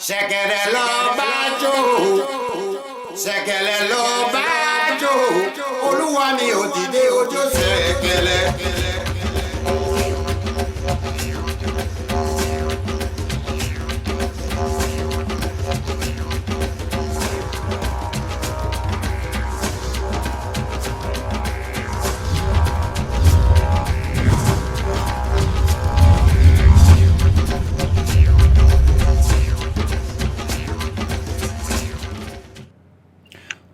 Ṣẹ̀kẹ̀rẹ̀ lọ bá jó, ṣẹ̀kẹ̀rẹ̀ lọ bá jó, olúwa mi ò dìde ojó ṣẹ̀kẹ̀rẹ̀.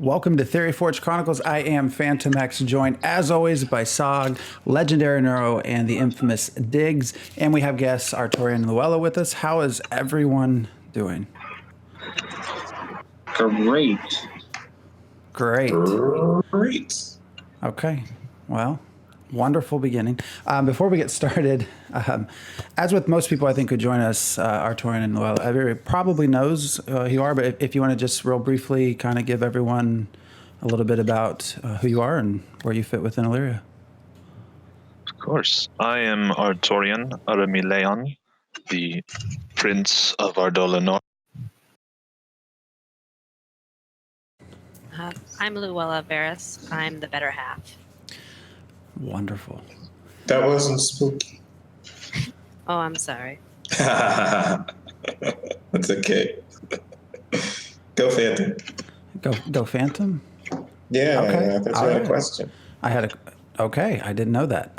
Welcome to Theoryforge Chronicles. I am Phantom X, joined as always by Sog, Legendary Neuro, and the infamous Diggs. And we have guests Artorien Luella with us. How is everyone doing? Great. Okay. Well, wonderful beginning. Before we get started, as with most people I think who join us, Artorien and Luella, everybody probably knows who you are, but if you want to just real briefly kind of give everyone a little bit about who you are and where you fit within Elyria. Of course. I am Artorien Aramiléon, the Prince of Ardolenor. I'm Luella Varis. I'm the better half. Wonderful. That wasn't spooky. Oh, I'm sorry. That's okay. Go Phantom. Go Phantom? Yeah, Okay. I thought you had a question. Okay, I didn't know that.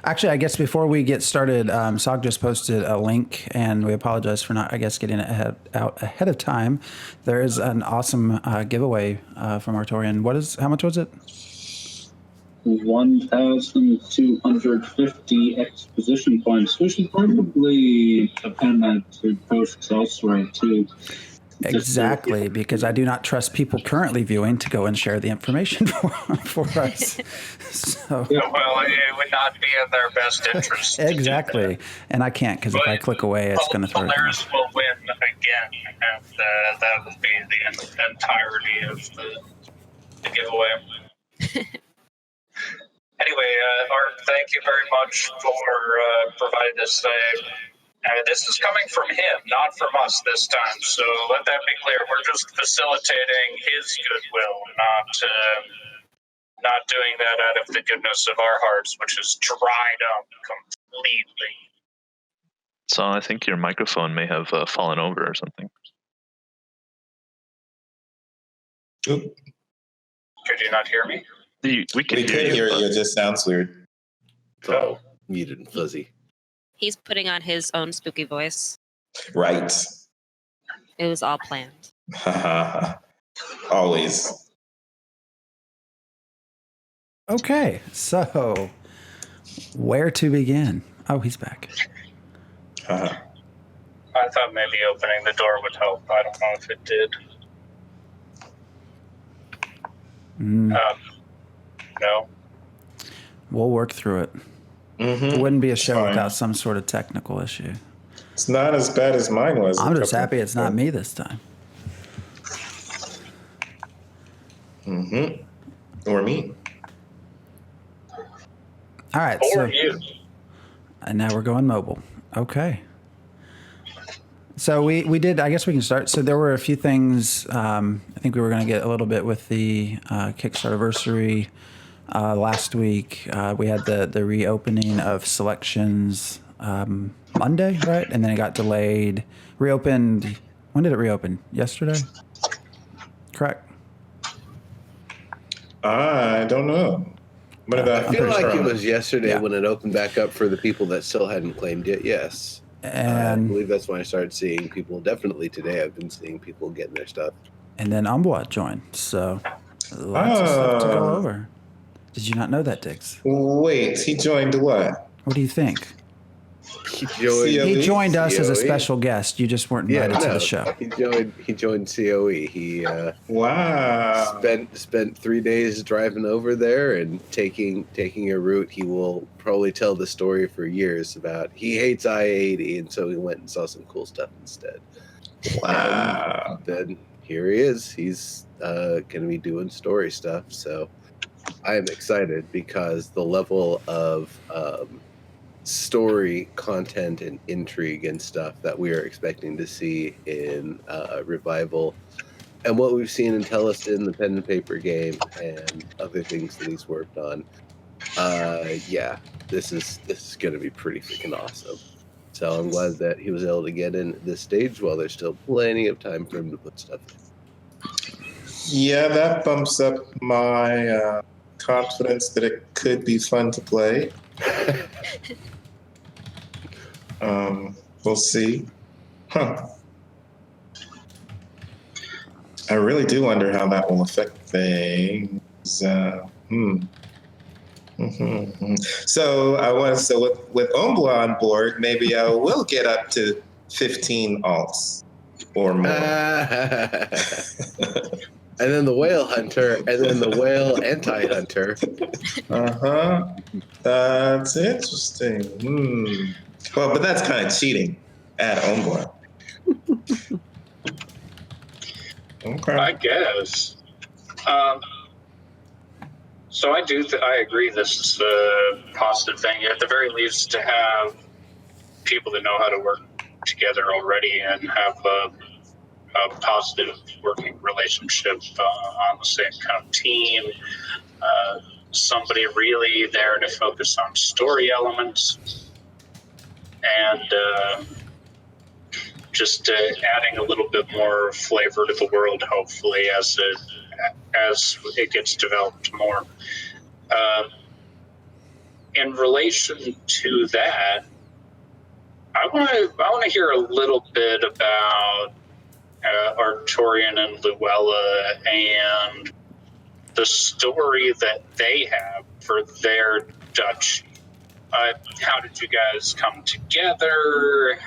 Actually, I guess before we get started, Sog just posted a link, and we apologize for not, getting it out ahead of time. There is an awesome giveaway from Artorien. How much was it? 1,250 exposition points. We should probably append that to posts elsewhere, too. Exactly, because I do not trust people currently viewing to go and share the information for us. So. Yeah, well, it would not be in their best interest. Exactly, and I can't because if I click away, it's going to throw it. Polaris will win again, and that would be the entirety of the giveaway. Anyway, Art, thank you very much for providing this. This is coming from him, not from us this time. So let that be clear. We're just facilitating his goodwill, not doing that out of the goodness of our hearts, which is dried up completely. So I think your microphone may have fallen over or something. Oop. Could you not hear me? We can We could hear you. It just sounds weird. Oh, muted and fuzzy. He's putting on his own spooky voice. Right. It was all planned. Always. Okay, so where to begin? Oh, he's back. I thought maybe opening the door would help. I don't know if it did. No. We'll work through it. Mm-hmm. It wouldn't be a show without some sort of technical issue. It's not as bad as mine was. I'm just happy it's not me this time. Mm-hmm. Or me. All right. Or you. And now we're going mobile. Okay. So we did, I guess we can start. So there were a few things, I think we were going to get a little bit with the Kickstarterversary last week. We had the reopening of selections Monday, right? And then it got delayed. Reopened, when did it reopen? Yesterday? Correct? I don't know. I feel like it was yesterday Yeah. when it opened back up for the people that still hadn't claimed it, yes. I And believe that's when I started seeing people. Definitely today I've been seeing people getting their stuff. and then Umbwa joined. So lots of stuff to go over. Did you not know that, Diggs? Wait, he joined what? What do you think? He joined, He joined us as a COE. special guest. You just weren't invited to the show. He joined COE. He Wow. spent 3 days driving over there and taking a route he will probably tell the story for years about. He hates I-80, and so he went and saw some cool stuff instead. Wow. And then here he is. He's going to be doing story stuff. So I am excited because the level of story content and intrigue and stuff that we are expecting to see in Revival, and what we've seen in Telestin, the pen and paper game, and other things that he's worked on. Yeah, this is going to be pretty freaking awesome. So I'm glad that he was able to get in at this stage while there's still plenty of time for him to put stuff in. Yeah, that bumps up my confidence that it could be fun to play. We'll see. Huh. I really do wonder how that will affect things. So with Ombla on board, maybe I will get up to 15 alts or more. And then the whale hunter, and then the whale anti-hunter. That's interesting. Well, but that's kind of cheating at Ombla. Okay. I guess. So I agree this is a positive thing. At the very least, to have people that know how to work together already and have a positive working relationship on the same kind of team. Somebody really there to focus on story elements and just adding a little bit more flavor to the world, hopefully, as it gets developed more. In relation to that, I want to hear a little bit about Artorien and Luella and the story that they have for their duchy. How did you guys come together?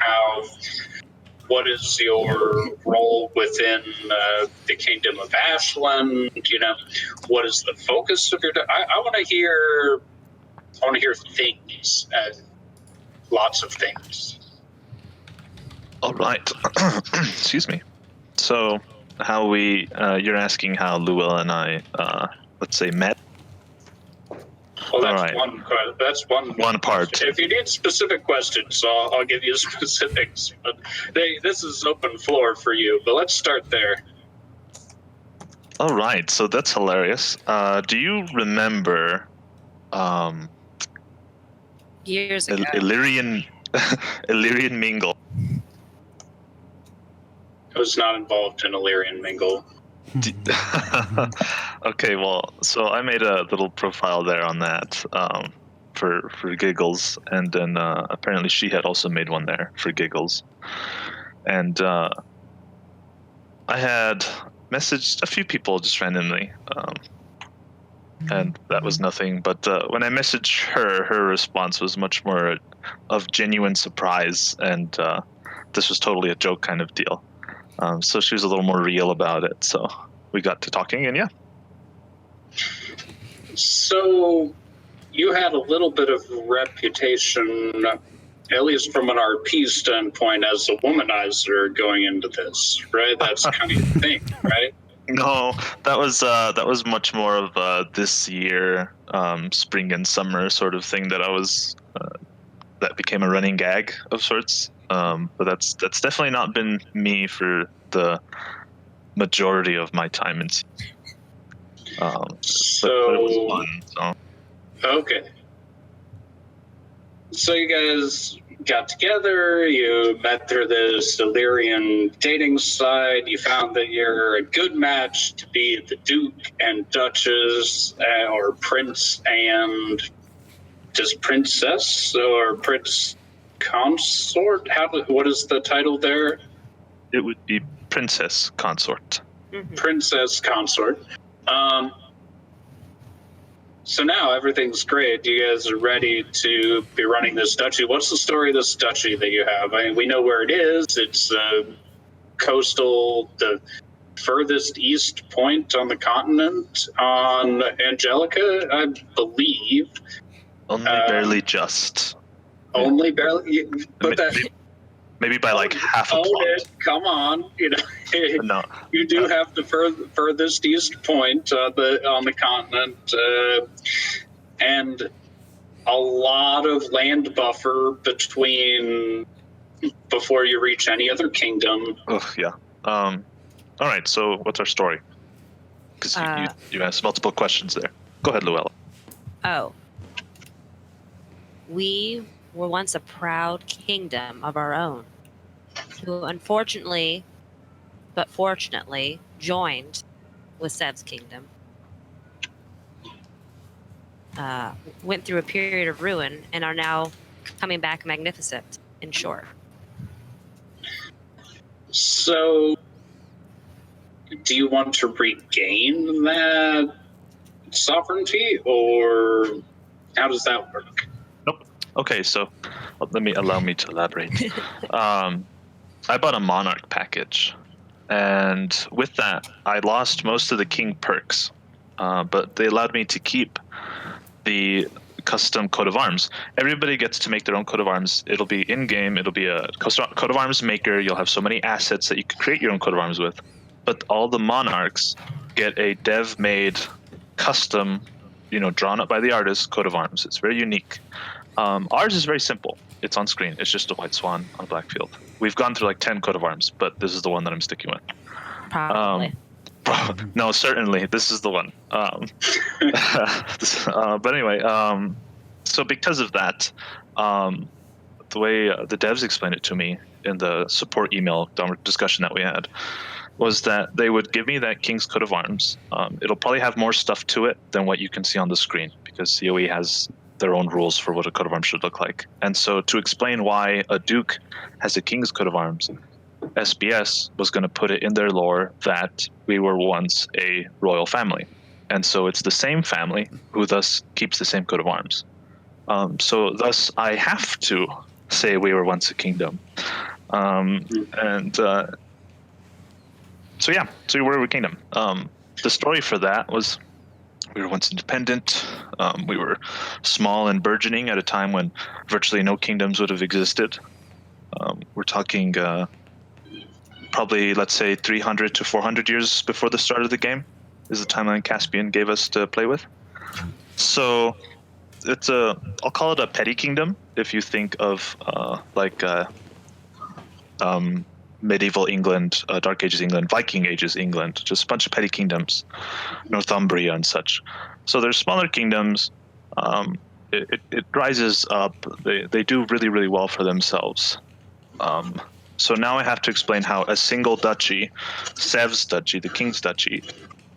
What is your role within the Kingdom of Ashland? What is the focus of your? I want to hear. I want to hear things. Lots of things. All right. Excuse me. So, how you're asking how Luella and I, let's say, met? Well, that's right. That's one part. If you need specific questions, I'll give you specifics. But this is open floor for you. But let's start there. All right. So that's hilarious. Do you remember Years ago. Elyrian Mingle? I was not involved in Elyrian Mingle. Okay, well, so I made a little profile there on that for giggles, and then apparently she had also made one there for giggles, and I had messaged a few people just randomly, and that was nothing. But when I messaged her response was much more of genuine surprise, and this was totally a joke kind of deal. So she was a little more real about it. So we got to talking, and yeah. So you had a little bit of reputation, at least from an RP standpoint, as a womanizer going into this, right? That's kind of your thing, right? No, that was much more of this year, spring and summer sort of thing that I was. That became a running gag of sorts. But that's definitely not been me for the majority of my time in. But it was fun. So. Okay. So you guys got together. You met through this Elyrian dating site. You found that you're a good match to be the Duke and Duchess, or Prince and just Princess or Prince Consort. What is the title there? It would be Princess Consort. Mm-hmm. Princess Consort. So now everything's great. You guys are ready to be running this duchy. What's the story of this duchy that you have? I mean, we know where it is. It's coastal, the furthest east point on the continent on Angelica, I believe. Only barely just. Only barely, but maybe by like half a own plot. it. Come on, No. You do have the furthest east point on the continent, and a lot of land buffer before you reach any other kingdom. Oh, yeah. All right, so what's our story? Because you asked multiple questions there. Go ahead, Luella. Oh. We were once a proud kingdom of our own, who unfortunately, but fortunately, joined with Sev's kingdom. Went through a period of ruin and are now coming back magnificent, in short. So, do you want to regain that sovereignty, or how does that work? Nope. Okay, so allow me to elaborate. I bought a monarch package, and with that, I lost most of the king perks, but they allowed me to keep the custom coat of arms. Everybody gets to make their own coat of arms. It'll be in-game. It'll be a coat of arms maker. You'll have so many assets that you can create your own coat of arms with. But all the monarchs get a dev-made, custom, drawn up by the artist coat of arms. It's very unique. Ours is very simple. It's on screen. It's just a white swan on a black field. We've gone through like 10 coat of arms, but this is the one that I'm sticking with. Probably. No, certainly this is the one. But anyway, so because of that, the way the devs explained it to me in the support email discussion that we had was that they would give me that King's Coat of Arms. It'll probably have more stuff to it than what you can see on the screen, because COE has their own rules for what a coat of arms should look like. And so to explain why a duke has a King's Coat of Arms, SBS was going to put it in their lore that we were once a royal family. And so it's the same family who thus keeps the same coat of arms. So thus I have to say we were once a kingdom. So we were a kingdom. The story for that was we were once independent. We were small and burgeoning at a time when virtually no kingdoms would have existed. We're talking probably, let's say, 300 to 400 years before the start of the game is the timeline Caspian gave us to play with. So I'll call it a petty kingdom if you think of medieval England, Dark Ages England, Viking Ages England, just a bunch of petty kingdoms, Northumbria and such. So there's smaller kingdoms. It rises up. They do really, really well for themselves. So now I have to explain how a single duchy, Sev's duchy, the king's duchy,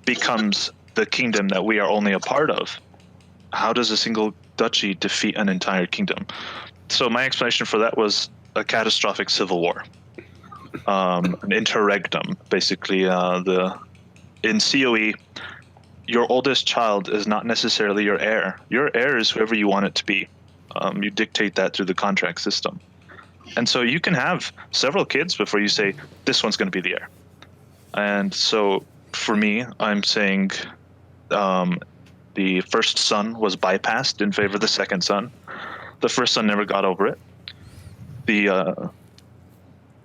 becomes the kingdom that we are only a part of. How does a single duchy defeat an entire kingdom? So my explanation for that was a catastrophic civil war. An interregnum, basically. In COE, your oldest child is not necessarily your heir. Your heir is whoever you want it to be. You dictate that through the contract system. And so you can have several kids before you say, this one's going to be the heir. And so for me, I'm saying the first son was bypassed in favor of the second son. The first son never got over it. The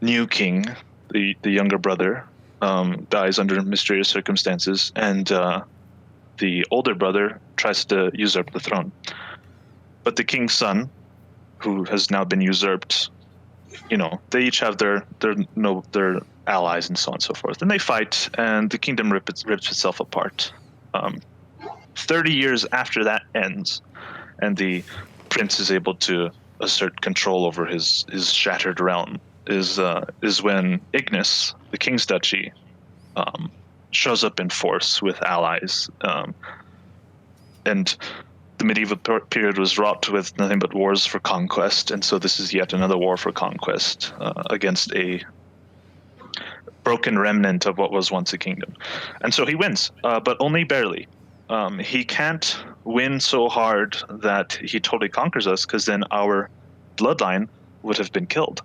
new king, the younger brother, dies under mysterious circumstances, and the older brother tries to usurp the throne. But the king's son, who has now been usurped, they each have their allies and so on and so forth, and they fight, and the kingdom rips itself apart. 30 years after that ends, and the prince is able to assert control over his shattered realm, is when Ignis, the king's duchy, shows up in force with allies, and the medieval period was wrought with nothing but wars for conquest, and so this is yet another war for conquest against a broken remnant of what was once a kingdom. And so he wins, but only barely. He can't win so hard that he totally conquers us, because then our bloodline would have been killed.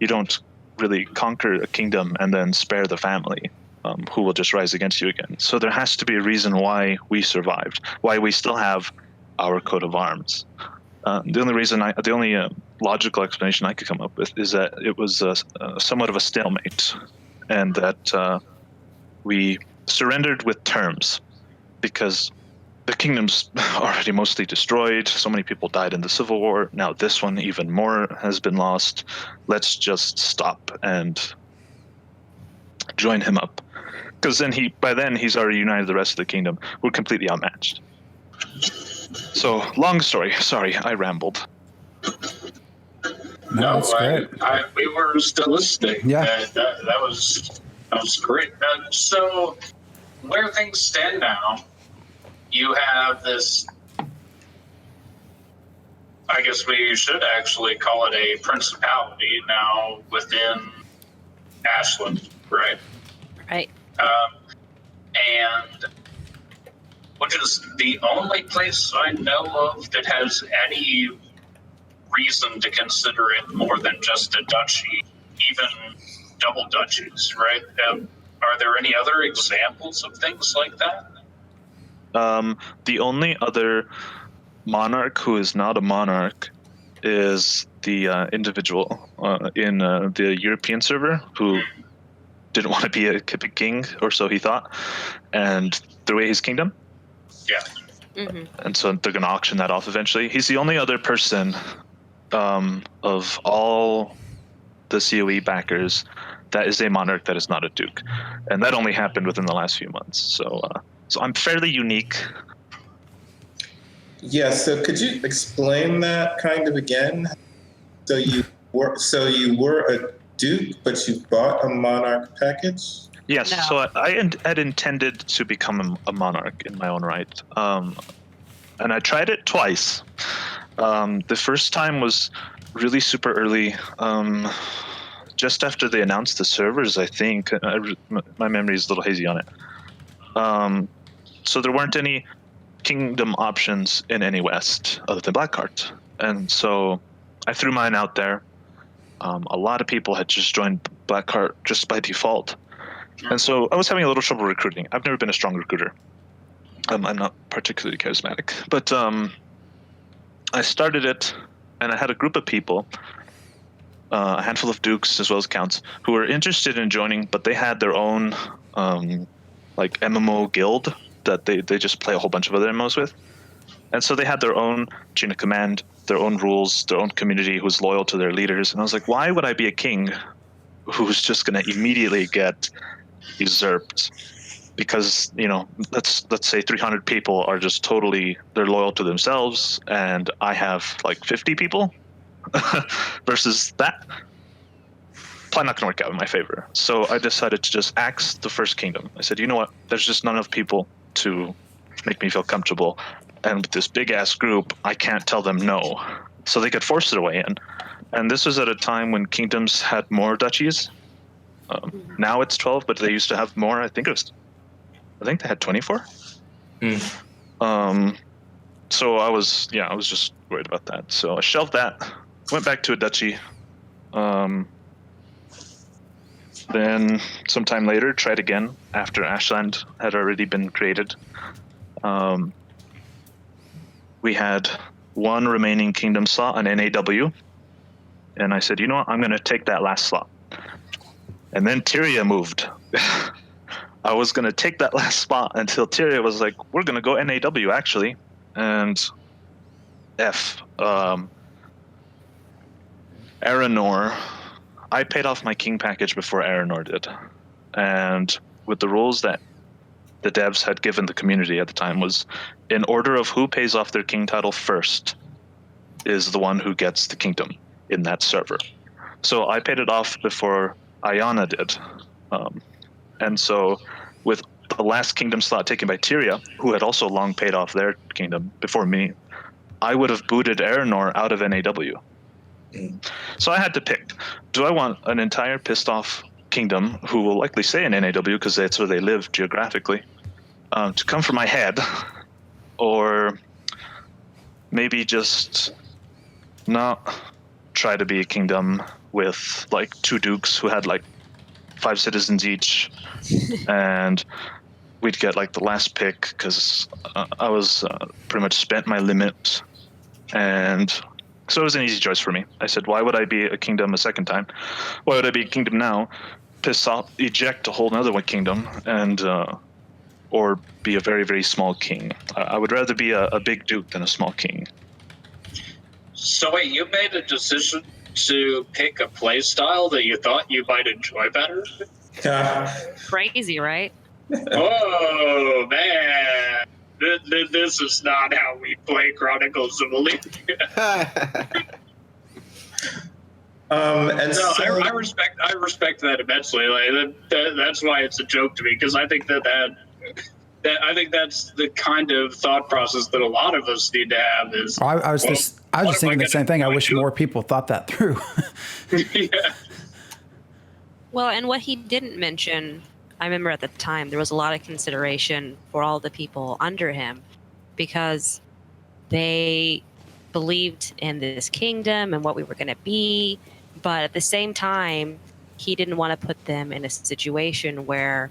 You don't really conquer a kingdom and then spare the family, who will just rise against you again. So there has to be a reason why we survived, why we still have our coat of arms. The only logical explanation I could come up with is that it was somewhat of a stalemate, and that we surrendered with terms, because the kingdom's already mostly destroyed. So many people died in the Civil War. Now this one, even more, has been lost. Let's just stop and join him up. Because by then he's already united the rest of the kingdom. We're completely outmatched. So, long story. Sorry, I rambled. No, that's great. We were still listening. Yeah. That was great. So, where things stand now, you have this. I guess we should actually call it a principality now within Ashland, right? Right. And which is the only place I know of that has any reason to consider it more than just a duchy, even double duchies, right? Are there any other examples of things like that? The only other monarch who is not a monarch is the individual in the European server who didn't want to be a king, or so he thought, and threw away his kingdom. Yeah. Mm-hmm. And so they're going to auction that off eventually. He's the only other person of all the COE backers that is a monarch that is not a duke, and that only happened within the last few months. So I'm fairly unique. Yeah, so could you explain that kind of again? So you were a duke, but you bought a monarch package? Yes, No. so I had intended to become a monarch in my own right, and I tried it twice. The first time was really super early, just after they announced the servers, I think. My memory is a little hazy on it. So there weren't any kingdom options in any West other than Blackheart, and so I threw mine out there. A lot of people had just joined Blackheart just by default, and so I was having a little trouble recruiting. I've never been a strong recruiter. I'm not particularly charismatic, but I started it, and I had a group of people, a handful of dukes as well as counts, who were interested in joining, but they had their own like MMO guild that they just play a whole bunch of other MMOs with. And so they had their own chain of command, their own rules, their own community who's loyal to their leaders. And I was like, why would I be a king who's just going to immediately get usurped? Because, let's say 300 people are just they're loyal to themselves, and I have like 50 people versus that. Probably not going to work out in my favor. So I decided to just axe the first kingdom. I said, you know what? There's just not enough people to make me feel comfortable. And with this big ass group, I can't tell them no. So they could force their way in. And this was at a time when kingdoms had more duchies. Now it's 12, but they used to have more. I think they had 24. So I was just worried about that. So I shelved that, went back to a duchy. Then sometime later, tried again after Ashland had already been created. We had one remaining kingdom slot, an NAW. And I said, you know what, I'm going to take that last slot. And then Tyria moved. I was going to take that last spot until Tyria was like, we're going to go NAW, actually. And Aranor, I paid off my king package before Aranor did. And with the rules that the devs had given the community at the time was, in order of who pays off their king title first is the one who gets the kingdom in that server. So I paid it off before Ayana did. And so with the last kingdom slot taken by Tyria, who had also long paid off their kingdom before me, I would have booted Aranor out of NAW. So I had to pick. Do I want an entire pissed off kingdom who will likely stay in NAW because that's where they live geographically, to come for my head, or maybe just not try to be a kingdom with like 2 dukes who had like 5 citizens each, and we'd get like the last pick because I was pretty much spent my limit, and so it was an easy choice for me. I said, why would I be a kingdom a second time? Why would I be a kingdom now? Piss off, eject a whole other one kingdom, and or be a very, very small king. I would rather be a big duke than a small king. So wait, you made a decision to pick a play style that you thought you might enjoy better? Crazy, right? Oh man, this is not how we play Chronicles of Elyria. And No, so, I respect that immensely. Like that's why it's a joke to me, because I think that I think that's the kind of thought process that a lot of us need to have. Is I was just thinking the same thing. I wish more people thought that through. Yeah. Well, and what he didn't mention, I remember at the time, there was a lot of consideration for all the people under him because they believed in this kingdom and what we were going to be. But at the same time, he didn't want to put them in a situation where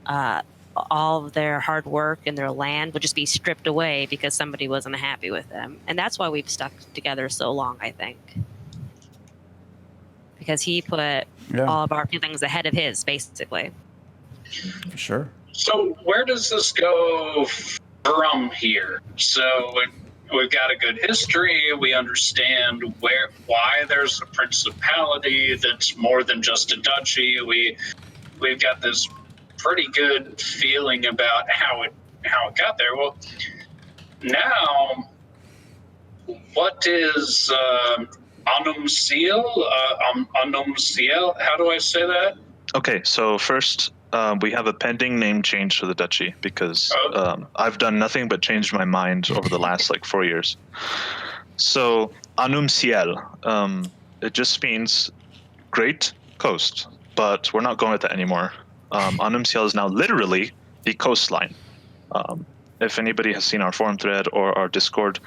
all of their hard work and their land would just be stripped away because somebody wasn't happy with them. And that's why we've stuck together so long, I think. Because he put all of our feelings ahead of his, basically. For sure. So where does this go from here? So we've got a good history. We understand why there's a principality that's more than just a duchy. We've got this pretty good feeling about how it got there. Well, now what is Anum Seal? Anum Seal? How do I say that? Okay, so first, we have a pending name change for the duchy because I've done nothing but change my mind over the last 4 years. So Anum Ciel, it just means great coast, but we're not going with that anymore. Anum Ciel is now literally the coastline. If anybody has seen our forum thread or our Discord,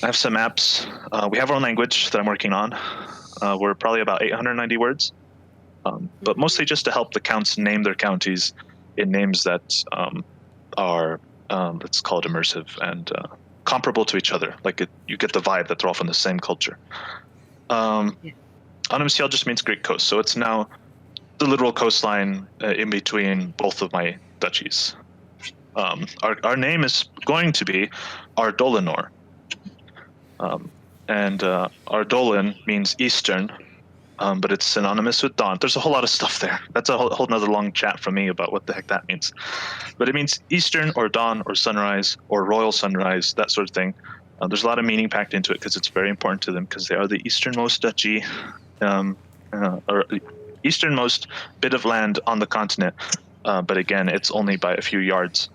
I have some maps. We have our own language that I'm working on. We're probably about 890 words. But mostly just to help the counts name their counties in names that are, let's call it immersive and comparable to each other. You get the vibe that they're all from the same culture. Anum Ciel just means great coast, so it's now the literal coastline in between both of my duchies. Our name is going to be Ardolinor. And Ardolin means eastern, but it's synonymous with dawn. There's a whole lot of stuff there. That's a whole nother long chat from me about what the heck that means. But it means eastern or dawn or sunrise or royal sunrise, that sort of thing. There's a lot of meaning packed into it because it's very important to them because they are the easternmost duchy, or easternmost bit of land on the continent. But again, it's only by a few yards.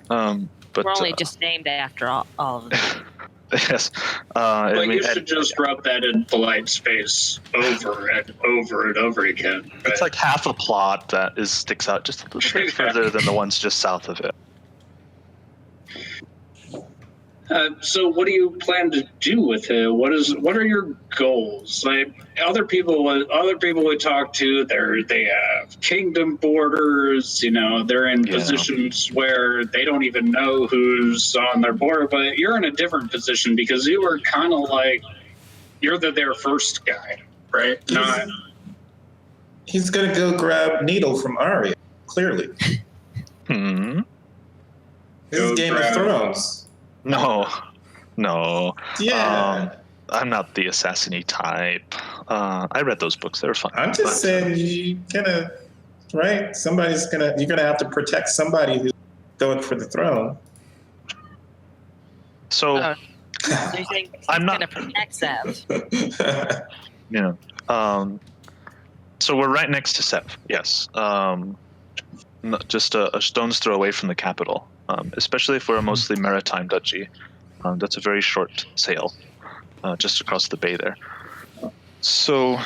But we're only just named after all of them. Yes. But you should just rub that in polite space over and over and over again. Right? It's like half a plot that sticks out just a little bit further than the ones just south of it. So what do you plan to do with it? What are your goals? Other people we talk to, they have kingdom borders. They're in positions where they don't even know who's on their border. But you're in a different position because you were kind of you're their first guy, right? He's gonna go grab Needle from Arya. Clearly. Hmm. This is Game of Thrones. No. Yeah. I'm not the assassin-y type. I read those books. They were fun. I'm just saying you're gonna have to protect somebody who's going for the throne. So you think I'm not going to protect Sev? Yeah. So we're right next to Sev. Yes. Just a stone's throw away from the capital. Especially if we're a mostly maritime duchy. That's a very short sail, just across the bay there. So,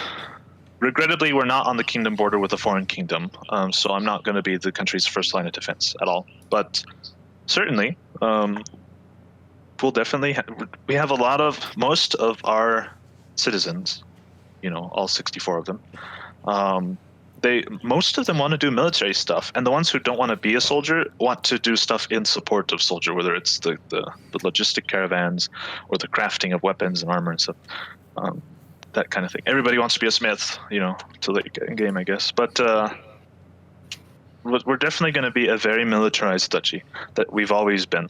regrettably, we're not on the kingdom border with a foreign kingdom, so I'm not going to be the country's first line of defense at all. But certainly, we'll definitely we have most of our citizens, all 64 of them. Most of them want to do military stuff, and the ones who don't want to be a soldier want to do stuff in support of soldier, whether it's the logistic caravans or the crafting of weapons and armor and stuff, that kind of thing. Everybody wants to be a smith, to late game, I guess. But we're definitely going to be a very militarized duchy that we've always been.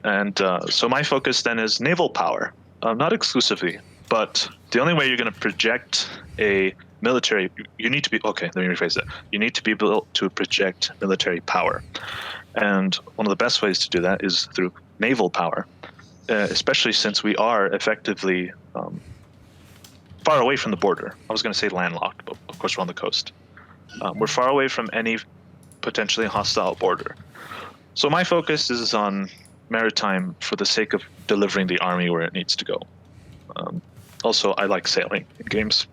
And so my focus then is naval power, not exclusively, but the only way you're going to project a military, you need to be, okay, let me rephrase that. You need to be built to project military power. And one of the best ways to do that is through naval power, especially since we are effectively far away from the border. I was going to say landlocked, but of course we're on the coast. We're far away from any potentially hostile border. So my focus is on maritime for the sake of delivering the army where it needs to go. Also, I like sailing in games.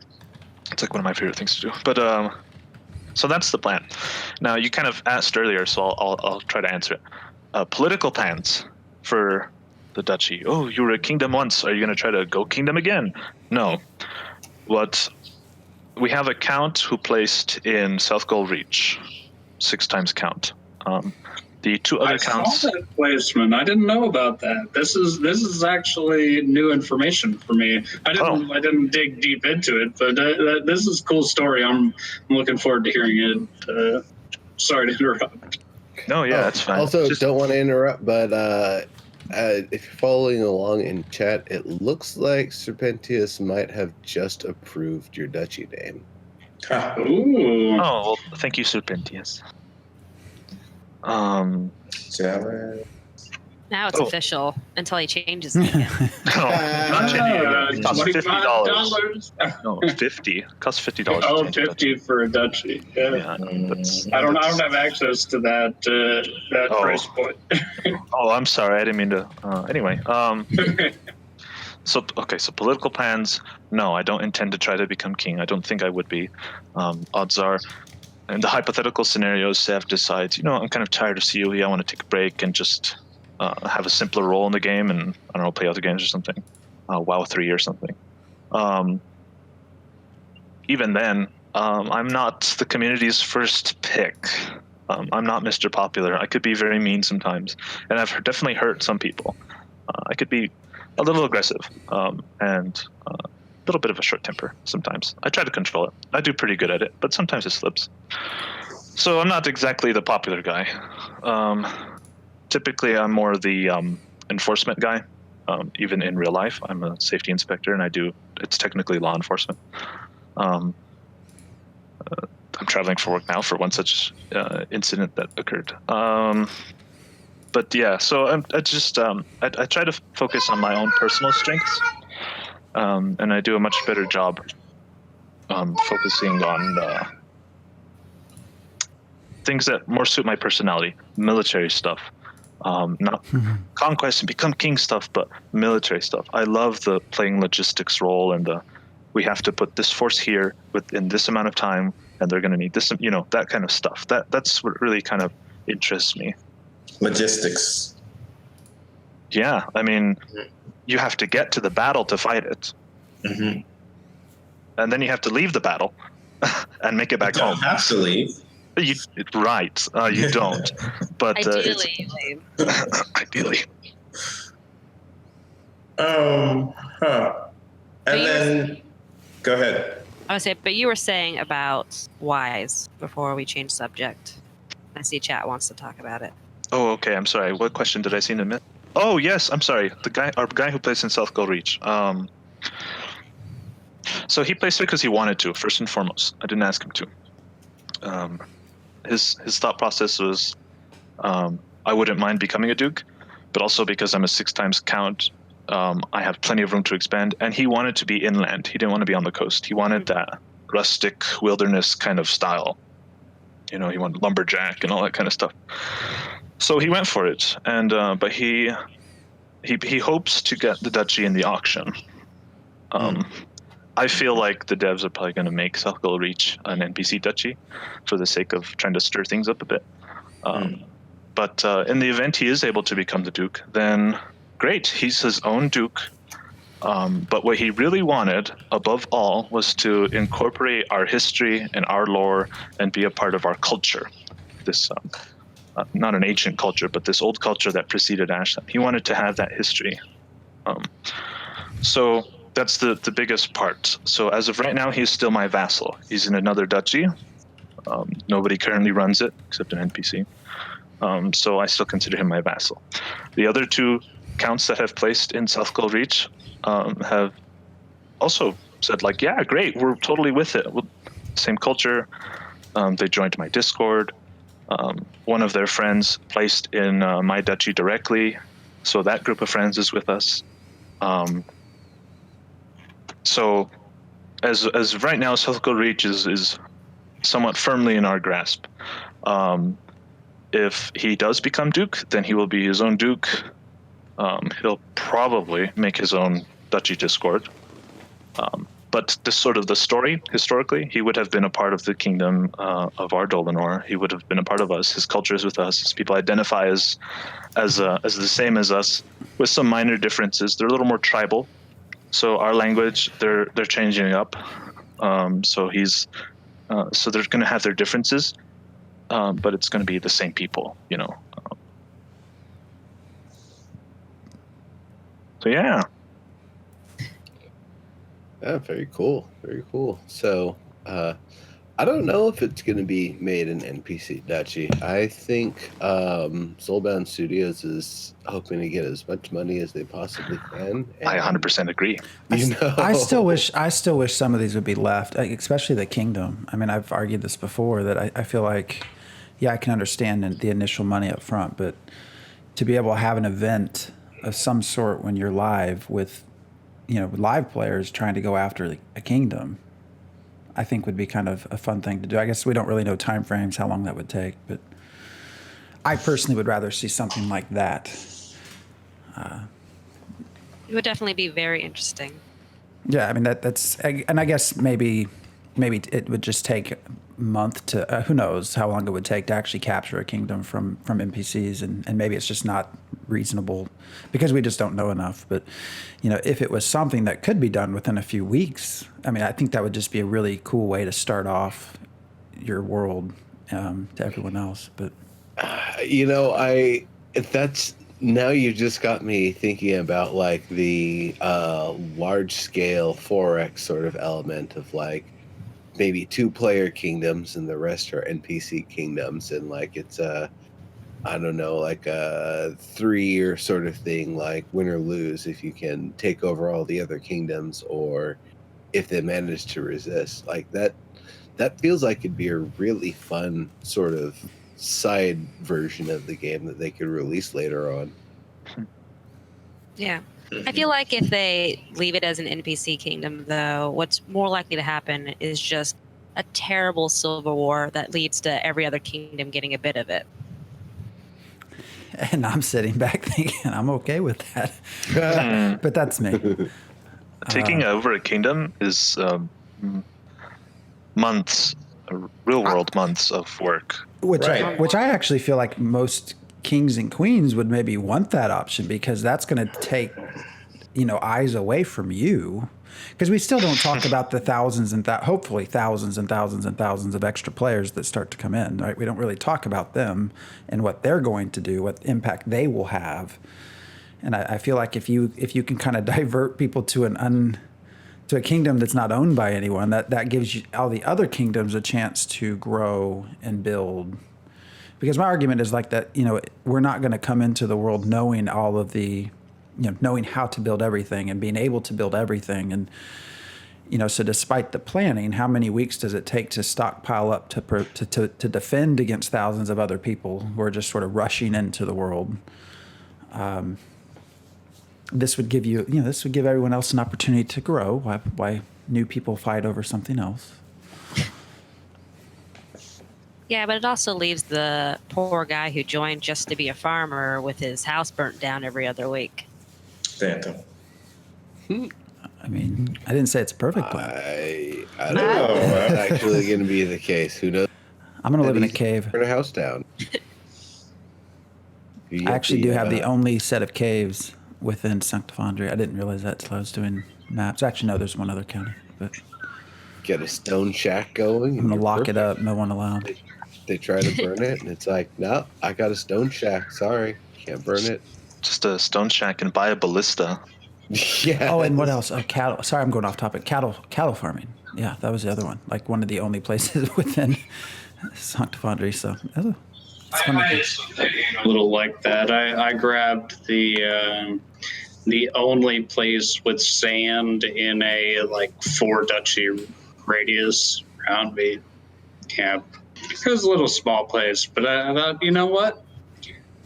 It's like one of my favorite things to do. But so that's the plan. Now, you kind of asked earlier, so I'll try to answer it. Political plans for the duchy. Oh, you were a kingdom once. Are you going to try to go kingdom again? No. We have a count who placed in South Gold Reach, 6 times count. The 2 other counts. I saw that placement. I didn't know about that. This is actually new information for me. I didn't dig deep into it, but this is a cool story. I'm looking forward to hearing it. Sorry to interrupt. No, yeah, that's fine. Also, don't want to interrupt, but if you're following along in chat, it looks like Serpentius might have just approved your duchy name. Ooh. Oh, well, thank you, Serpentius. Now it's official until he changes it again. No, not changing. It costs $50. No, 50. Costs $50. Oh, 50 for a duchy. Yeah. I don't have access to that price point. Oh, I'm sorry. I didn't mean to. Anyway, so political plans. No, I don't intend to try to become king. I don't think I would be. Odds are, in the hypothetical scenarios, Sev decides, I'm kind of tired of COE. I want to take a break and just have a simpler role in the game and, I don't know, play other games or something. WoW 3 or something. Even then, I'm not the community's first pick. I'm not Mr. Popular. I could be very mean sometimes, and I've definitely hurt some people. I could be a little aggressive and a little bit of a short temper sometimes. I try to control it. I do pretty good at it, but sometimes it slips. So I'm not exactly the popular guy. Typically, I'm more the enforcement guy. Even in real life, I'm a safety inspector, and it's technically law enforcement. I'm traveling for work now for one such incident that occurred. But yeah, so I try to focus on my own personal strengths, and I do a much better job focusing on things that more suit my personality, military stuff. Not conquest and become king stuff, but military stuff. I love the playing logistics role and we have to put this force here within this amount of time, and they're going to need this, that kind of stuff. That's what really kind of interests me. Logistics. Yeah, I mean, you have to get to the battle to fight it, and then you have to leave the battle and make it back home. You don't have to leave. Right, you don't. But ideally. Ideally. And then, go ahead. I would say, but you were saying about wise before we change subject. I see chat wants to talk about it. Oh, okay. I'm sorry. What question did I seem to miss? Oh, yes. I'm sorry. Our guy who plays in South Gold Reach. So he plays it because he wanted to. First and foremost, I didn't ask him to. His thought process was, I wouldn't mind becoming a duke, but also because I'm a 6 times count, I have plenty of room to expand. And he wanted to be inland. He didn't want to be on the coast. He wanted that rustic wilderness kind of style. He wanted lumberjack and all that kind of stuff. So he went for it, and but he hopes to get the duchy in the auction. I feel like the devs are probably going to make South Gold Reach an NPC duchy for the sake of trying to stir things up a bit. But in the event he is able to become the duke, then great, he's his own duke. But what he really wanted, above all, was to incorporate our history and our lore and be a part of our culture. This, not an ancient culture, but this old culture that preceded Ashland. He wanted to have that history. So that's the biggest part. So as of right now, he's still my vassal. He's in another duchy. Nobody currently runs it except an NPC. So I still consider him my vassal. The other two counts that have placed in South Gull Reach have also said, like, yeah, great, we're totally with it. Same culture. They joined my Discord. One of their friends placed in my duchy directly, so that group of friends is with us. So as right now, South Gull Reach is somewhat firmly in our grasp. If he does become Duke, then he will be his own Duke. He'll probably make his own duchy Discord. But this sort of the story, historically, he would have been a part of the kingdom of Ardolinor. He would have been a part of us. His culture is with us. His people identify as the same as us, with some minor differences. They're a little more tribal. So our language, they're changing up. So they're going to have their differences, but it's going to be the same people, you know. So yeah. Yeah, very cool. Very cool. So, I don't know if it's going to be made an NPC duchy. I think Soulbound Studios is hoping to get as much money as they possibly can. I 100% agree. I still wish some of these would be left, especially the kingdom. I mean, I've argued this before that I feel like, yeah, I can understand the initial money up front, but to be able to have an event of some sort when you're live with, live players trying to go after a kingdom, I think would be kind of a fun thing to do. I guess we don't really know time frames, how long that would take, but I personally would rather see something like that. It would definitely be very interesting. Yeah, I mean, that's, and I guess maybe it would just take a month to, who knows how long it would take to actually capture a kingdom from NPCs, and maybe it's just not reasonable because we just don't know enough. But, if it was something that could be done within a few weeks, I mean, I think that would just be a really cool way to start off your world to everyone else. But, that's, now you just got me thinking about like the large scale 4X sort of element of like maybe 2-player kingdoms and the rest are NPC kingdoms, and like it's I don't know, like a 3-year sort of thing, like win or lose if you can take over all the other kingdoms or if they manage to resist. Like that feels like it'd be a really fun sort of side version of the game that they could release later on. Yeah. I feel like if they leave it as an NPC kingdom, though, what's more likely to happen is just a terrible civil war that leads to every other kingdom getting a bit of it. and I'm sitting back thinking I'm okay with that, but that's me. Taking over a kingdom is months, real world months of work. Which I actually feel like most kings and queens would maybe want that option, because that's going to take, eyes away from you. Because we still don't talk about the thousands and hopefully thousands and thousands and thousands of extra players that start to come in, right? We don't really talk about them and what they're going to do, what impact they will have. And I feel like if you can kind of divert people to to a kingdom that's not owned by anyone, that gives you all the other kingdoms a chance to grow and build. Because my argument is like that, we're not going to come into the world knowing all of the, knowing how to build everything and being able to build everything. And, so despite the planning, how many weeks does it take to stockpile up to defend against thousands of other people who are just sort of rushing into the world? This would give this would give everyone else an opportunity to grow. Why new people fight over something else? Yeah, but it also leaves the poor guy who joined just to be a farmer with his house burnt down every other week. Phantom. I mean, I didn't say it's a perfect plan. I don't know. That's actually going to be the case. Who knows? I'm going to live in a cave. Burn a house down. I actually do have the only set of caves within Sanctifandria. I didn't realize that until I was doing maps. Actually, no, there's one other county. But get a stone shack going. I'm going to lock it up. No one allowed. They try to burn it, and it's like, no, I got a stone shack. Sorry, can't burn it. Just a stone shack and buy a ballista. Yeah. Oh, and what else? Cattle. Sorry, I'm going off topic. Cattle farming. Yeah, that was the other one. Like one of the only places within Sanctifandry. So it's fun. I thinking a little like that. I grabbed the only place with sand in a like 4 duchy radius around me. Yeah, it was a little small place, but I thought, you know what?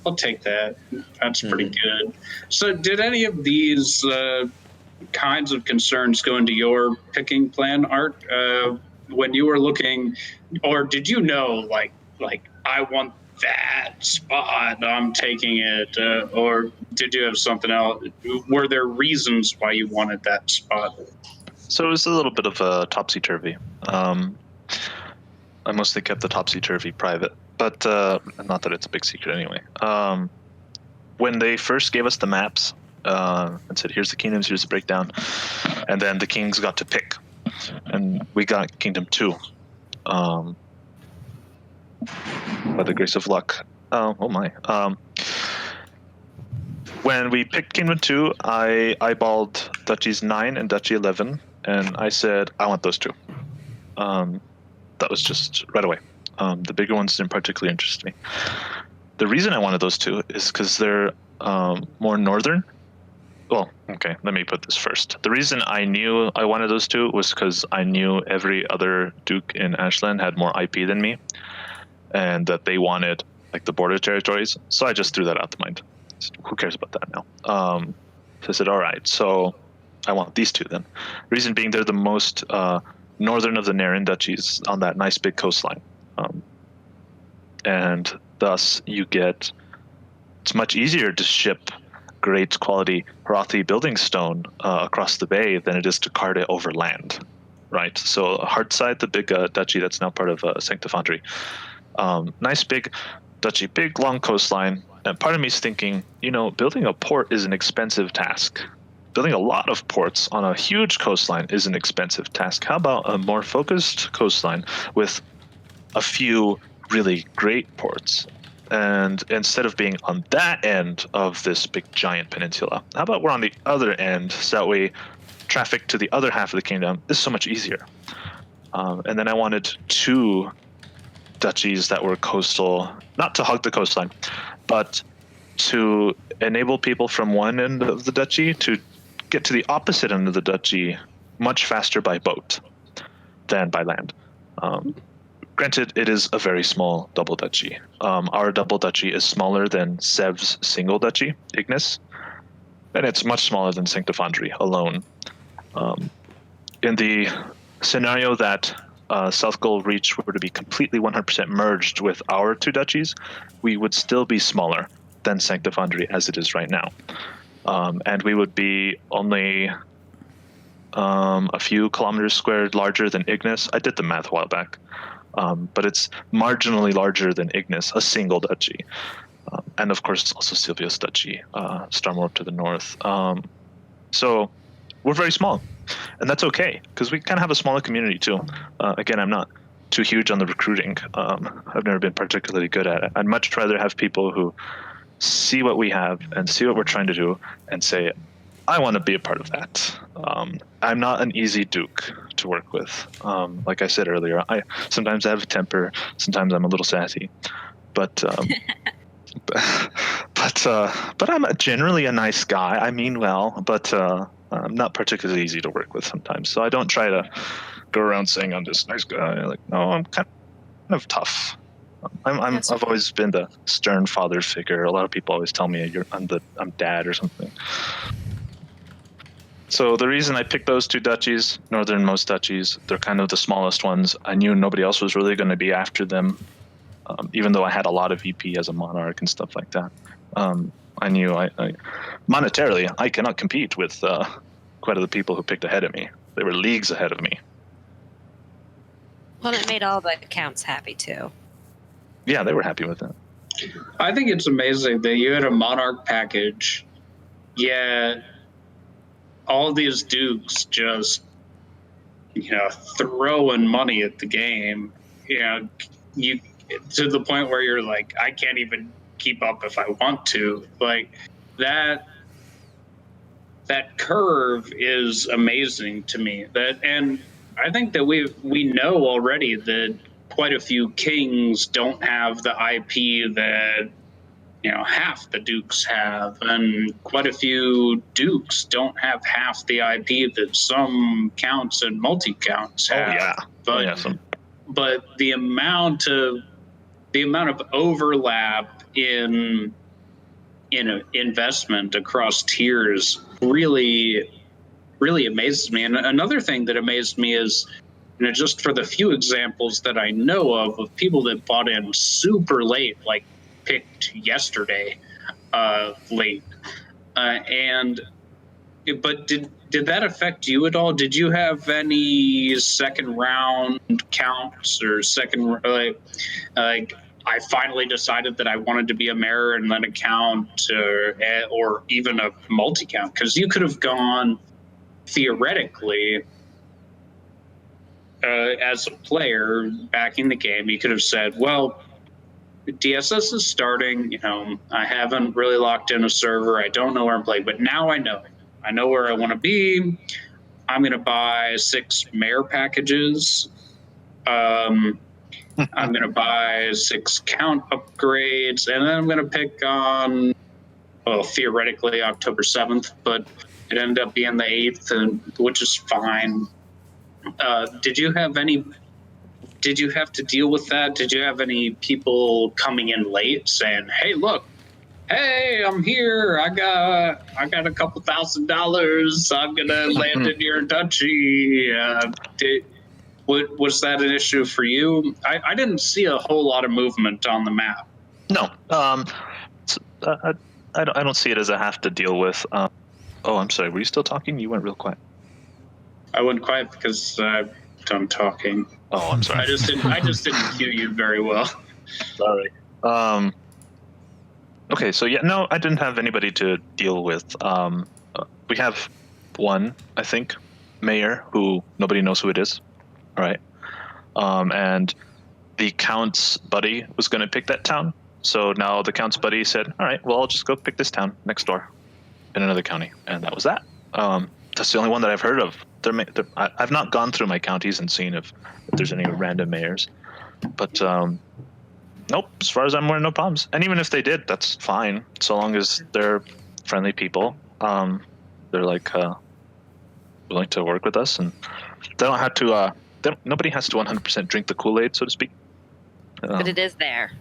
I'll take that. That's pretty good. So, did any of these kinds of concerns go into your picking plan, Art? When you were looking, or did you know, like I want that spot, I'm taking it, or did you have something else? Were there reasons why you wanted that spot? So it was a little bit of a topsy-turvy. I mostly kept the topsy-turvy private, but not that it's a big secret anyway. When they first gave us the maps and said, here's the kingdoms, here's the breakdown, and then the kings got to pick, and we got Kingdom 2. By the grace of luck. Oh my. When we picked Kingdom 2, I eyeballed Duchies 9 and Duchy 11, and I said, I want those two. That was just right away. The bigger ones didn't particularly interest me. The reason I wanted those two is because they're more northern. Well, okay, let me put this first. The reason I knew I wanted those two was because I knew every other duke in Ashland had more IP than me, and that they wanted like the border territories. So I just threw that out the mind. Who cares about that now? So I said, all right, so I want these two then. Reason being, they're the most northern of the Naren duchies on that nice big coastline. And thus it's much easier to ship great quality Harathi building stone across the bay than it is to cart it over land, right? So Hardside, the big duchy that's now part of Sanctifandry, nice big duchy, big long coastline. And part of me is thinking, building a port is an expensive task. Building a lot of ports on a huge coastline is an expensive task. How about a more focused coastline with a few really great ports? And instead of being on that end of this big giant peninsula, how about we're on the other end, so that way traffic to the other half of the kingdom is so much easier. And then I wanted 2 duchies that were coastal, not to hug the coastline, but to enable people from one end of the duchy to get to the opposite end of the duchy much faster by boat than by land. Granted, it is a very small double duchy. Our double duchy is smaller than Sev's single duchy, Ignis, and it's much smaller than Sanctifandry alone. In the scenario that South Gold Reach were to be completely 100% merged with our 2 duchies, we would still be smaller than Sanctifandry as it is right now. And we would be only a few kilometers squared larger than Ignis. I did the math a while back. But it's marginally larger than Ignis, a single duchy. And of course, also Silvio's duchy, Starmore to the north. So we're very small. And that's okay, because we kind of have a smaller community too. Again, I'm not too huge on the recruiting. I've never been particularly good at it. I'd much rather have people who see what we have and see what we're trying to do and say, I want to be a part of that. I'm not an easy duke to work with. Like I said earlier, sometimes I have a temper, sometimes I'm a little sassy, but I'm generally a nice guy. I mean well, but I'm not particularly easy to work with sometimes. So I don't try to go around saying I'm this nice guy. Like, no, I'm kind of tough. I've always been the stern father figure. A lot of people always tell me I'm dad or something. So the reason I picked those 2 duchies, northernmost duchies, they're kind of the smallest ones. I knew nobody else was really going to be after them, even though I had a lot of VP as a monarch and stuff like that. I knew I monetarily I cannot compete with quite a the people who picked ahead of me. They were leagues ahead of me. Well, it made all the accounts happy too. Yeah, they were happy with it. I think it's amazing that you had a monarch package, yet all these dukes just, throwing money at the game. You to the point where you're like, I can't even keep up if I want to. Like that curve is amazing to me. And I think that we know already that quite a few kings don't have the IP that half the dukes have, and quite a few dukes don't have half the IP that some counts and multi-counts have. Oh yeah, But but the amount of overlap in investment across tiers really amazes me. And another thing that amazed me is, just for the few examples that I know of people that bought in super late, like picked yesterday, late, but did that affect you at all? Did you have any second round counts or second like I finally decided that I wanted to be a mayor and then a count or even a multi count? Because you could have gone theoretically as a player backing the game. You could have said, well, DSS is starting. I haven't really locked in a server. I don't know where I'm playing, but now I know. I know where I want to be. I'm going to buy 6 mayor packages. I'm going to buy 6 count upgrades, and then I'm going to pick on, theoretically October 7th, but it ended up being the 8th, which is fine. Did you have to deal with that? Did you have any people coming in late saying, "Hey, look, hey, I'm here. I got a couple $1,000. I'm gonna land in your duchy." Was that an issue for you? I didn't see a whole lot of movement on the map. No, I don't see it as I have to deal with. Oh, I'm sorry. Were you still talking? You went real quiet. I went quiet because I'm done talking. Oh, I'm sorry. I just didn't cue you very well. Sorry. Okay, so yeah, no, I didn't have anybody to deal with. We have one, I think, mayor who nobody knows who it is. All right. And the count's buddy was going to pick that town. So now the count's buddy said, all right, well, I'll just go pick this town next door in another county. And that was that. That's the only one that I've heard of. I've not gone through my counties and seen if there's any random mayors. But nope, as far as I'm aware, no problems. And even if they did, that's fine, so long as they're friendly people. They're like willing to work with us, and they don't have to. Nobody has to 100% drink the Kool-Aid, so to speak. But it is there.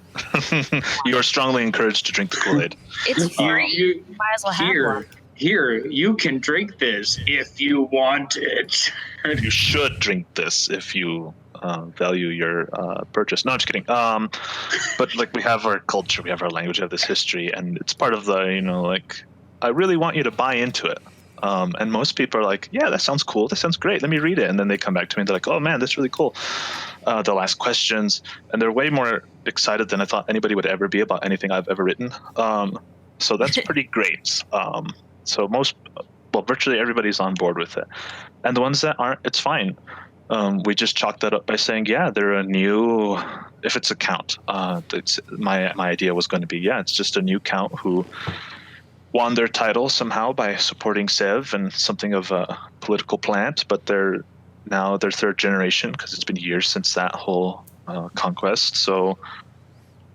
You are strongly encouraged to drink the Kool-Aid. It's free. You might as well have one. Here, you can drink this if you want it. You should drink this if you value your purchase. No, I'm just kidding. But like, we have our culture, we have our language, we have this history, and it's part of the, I really want you to buy into it. And most people are like, yeah, that sounds cool. That sounds great. Let me read it. And then they come back to me and they're like, oh man, that's really cool. They'll ask questions, and they're way more excited than I thought anybody would ever be about anything I've ever written. So that's pretty great. So virtually everybody's on board with it. And the ones that aren't, it's fine. We just chalk that up by saying, yeah, they're a new, if it's a count, my idea was going to be, yeah, it's just a new count who won their title somehow by supporting Sev and something of a political plant, but they're now their 3rd generation because it's been years since that whole conquest. So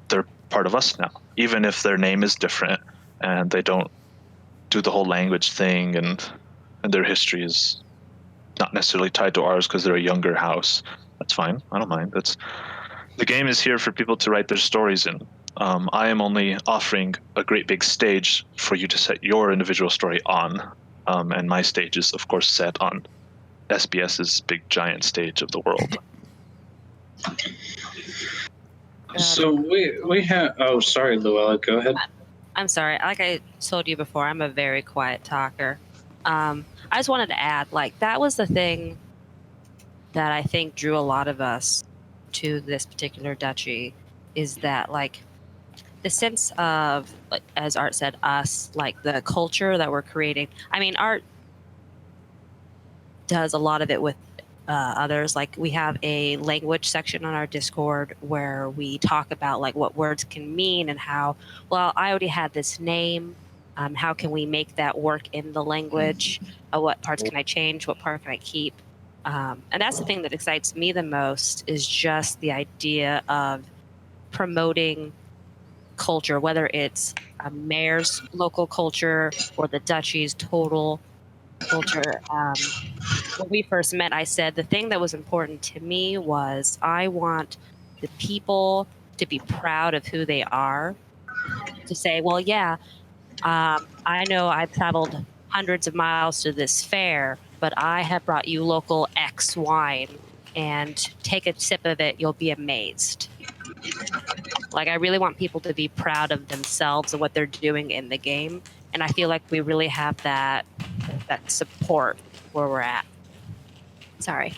they're part of us now, even if their name is different and they don't do the whole language thing, and their history is not necessarily tied to ours because they're a younger house. That's fine. I don't mind. The game is here for people to write their stories in. I am only offering a great big stage for you to set your individual story on, and my stage is, of course, set on SBS's big giant stage of the world. So we have. Oh, sorry, Luella. Go ahead. I'm sorry. Like I told you before, I'm a very quiet talker. I just wanted to add, that was the thing that I think drew a lot of us to this particular duchy, is that, the sense of, as Art said, us, the culture that we're creating. I mean, Art does a lot of it with others. We have a language section on our Discord where we talk about what words can mean and how, well, I already had this name. How can we make that work in the language? What parts can I change? What part can I keep? And that's the thing that excites me the most, is just the idea of promoting culture, whether it's a mayor's local culture or the duchy's total culture. When we first met, I said the thing that was important to me was I want the people to be proud of who they are, to say, well, yeah, I know I've traveled hundreds of miles to this fair, but I have brought you local X wine, and take a sip of it, you'll be amazed. Like, I really want people to be proud of themselves and what they're doing in the game. And I feel like we really have that support where we're at. Sorry.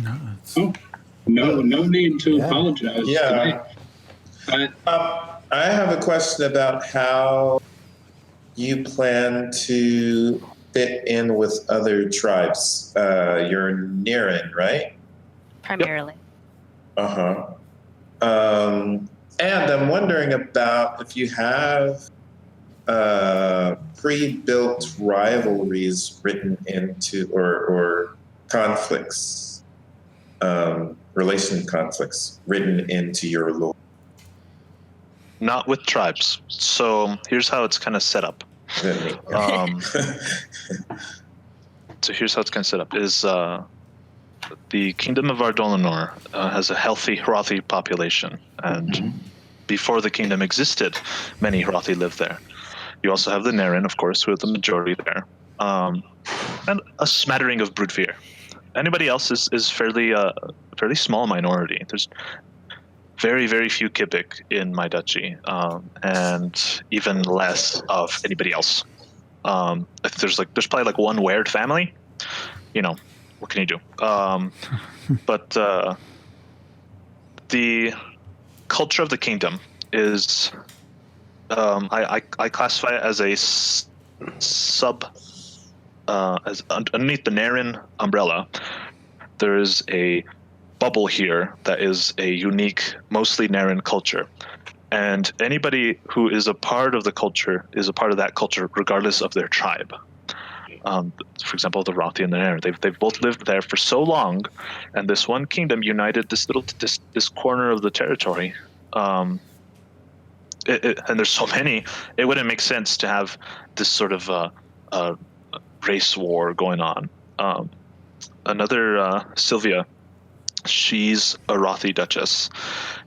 No, it's, No need to apologize. Yeah. I have a question about how you plan to fit in with other tribes. You're Niran, right? Primarily. Uh-huh. And I'm wondering about if you have pre-built rivalries written into, or conflicts, relation conflicts written into your lore. Not with tribes. So here's how it's kind of set up. So here's how it's kind of set up. Is the Kingdom of Ardolinor has a healthy Hrothi population, and before the kingdom existed, many Hrothi lived there. You also have the Naren, of course, who are the majority there, and a smattering of Brudvir. Anybody else is fairly small minority. There's very, very few Kipik in my duchy, and even less of anybody else. If there's probably like one Weird family, what can you do? But the culture of the kingdom is, I classify it as a as underneath the Naren umbrella, there is a bubble here that is a unique, mostly Naren culture. And anybody who is a part of the culture is a part of that culture regardless of their tribe. For example, the Hrothi and the Naren, they've both lived there for so long, and this one kingdom united this corner of the territory. And there's so many, it wouldn't make sense to have this sort of race war going on. Another Sylvia, she's a Hrothi duchess,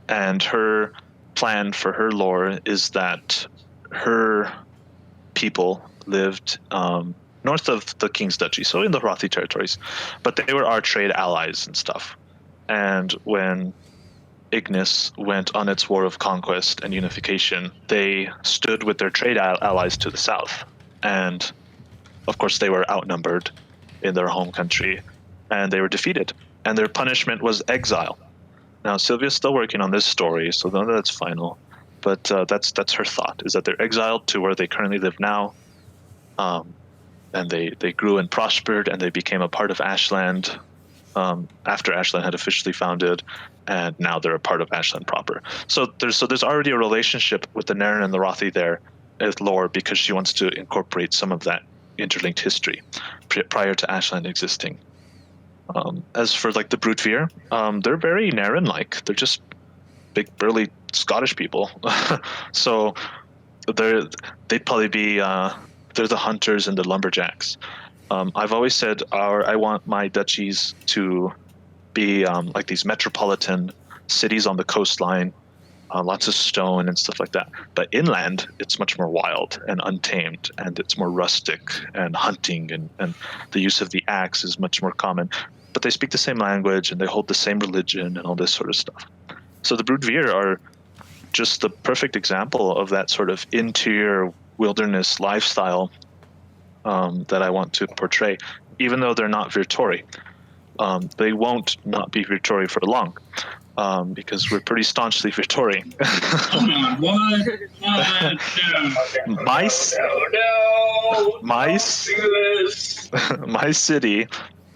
and her plan for her lore is that her people lived north of the King's Duchy, so in the Hrothi territories, but they were our trade allies and stuff. And when Ignis went on its war of conquest and unification, they stood with their trade allies to the south. And of course, they were outnumbered in their home country, and they were defeated. And their punishment was exile. Now, Sylvia's still working on this story, so none of that's final. But that's her thought, is that they're exiled to where they currently live now. And they grew and prospered, and they became a part of Ashland after Ashland had officially founded, and now they're a part of Ashland proper. So there's already a relationship with the Naren and the Hrothi there as lore, because she wants to incorporate some of that interlinked history prior to Ashland existing. As for like the Brudvir, they're very Naren-like. They're just big, burly Scottish people. So they'd probably be they're the hunters and the lumberjacks. I've always said I want my duchies to be like these metropolitan cities on the coastline, lots of stone and stuff like that. But inland, it's much more wild and untamed, and it's more rustic, and hunting and the use of the axe is much more common. But they speak the same language, and they hold the same religion and all this sort of stuff. So the Brudvir are just the perfect example of that sort of interior wilderness lifestyle that I want to portray, even though they're not Virtori. They won't not be Virtori for long, because we're pretty staunchly Virtori. My city,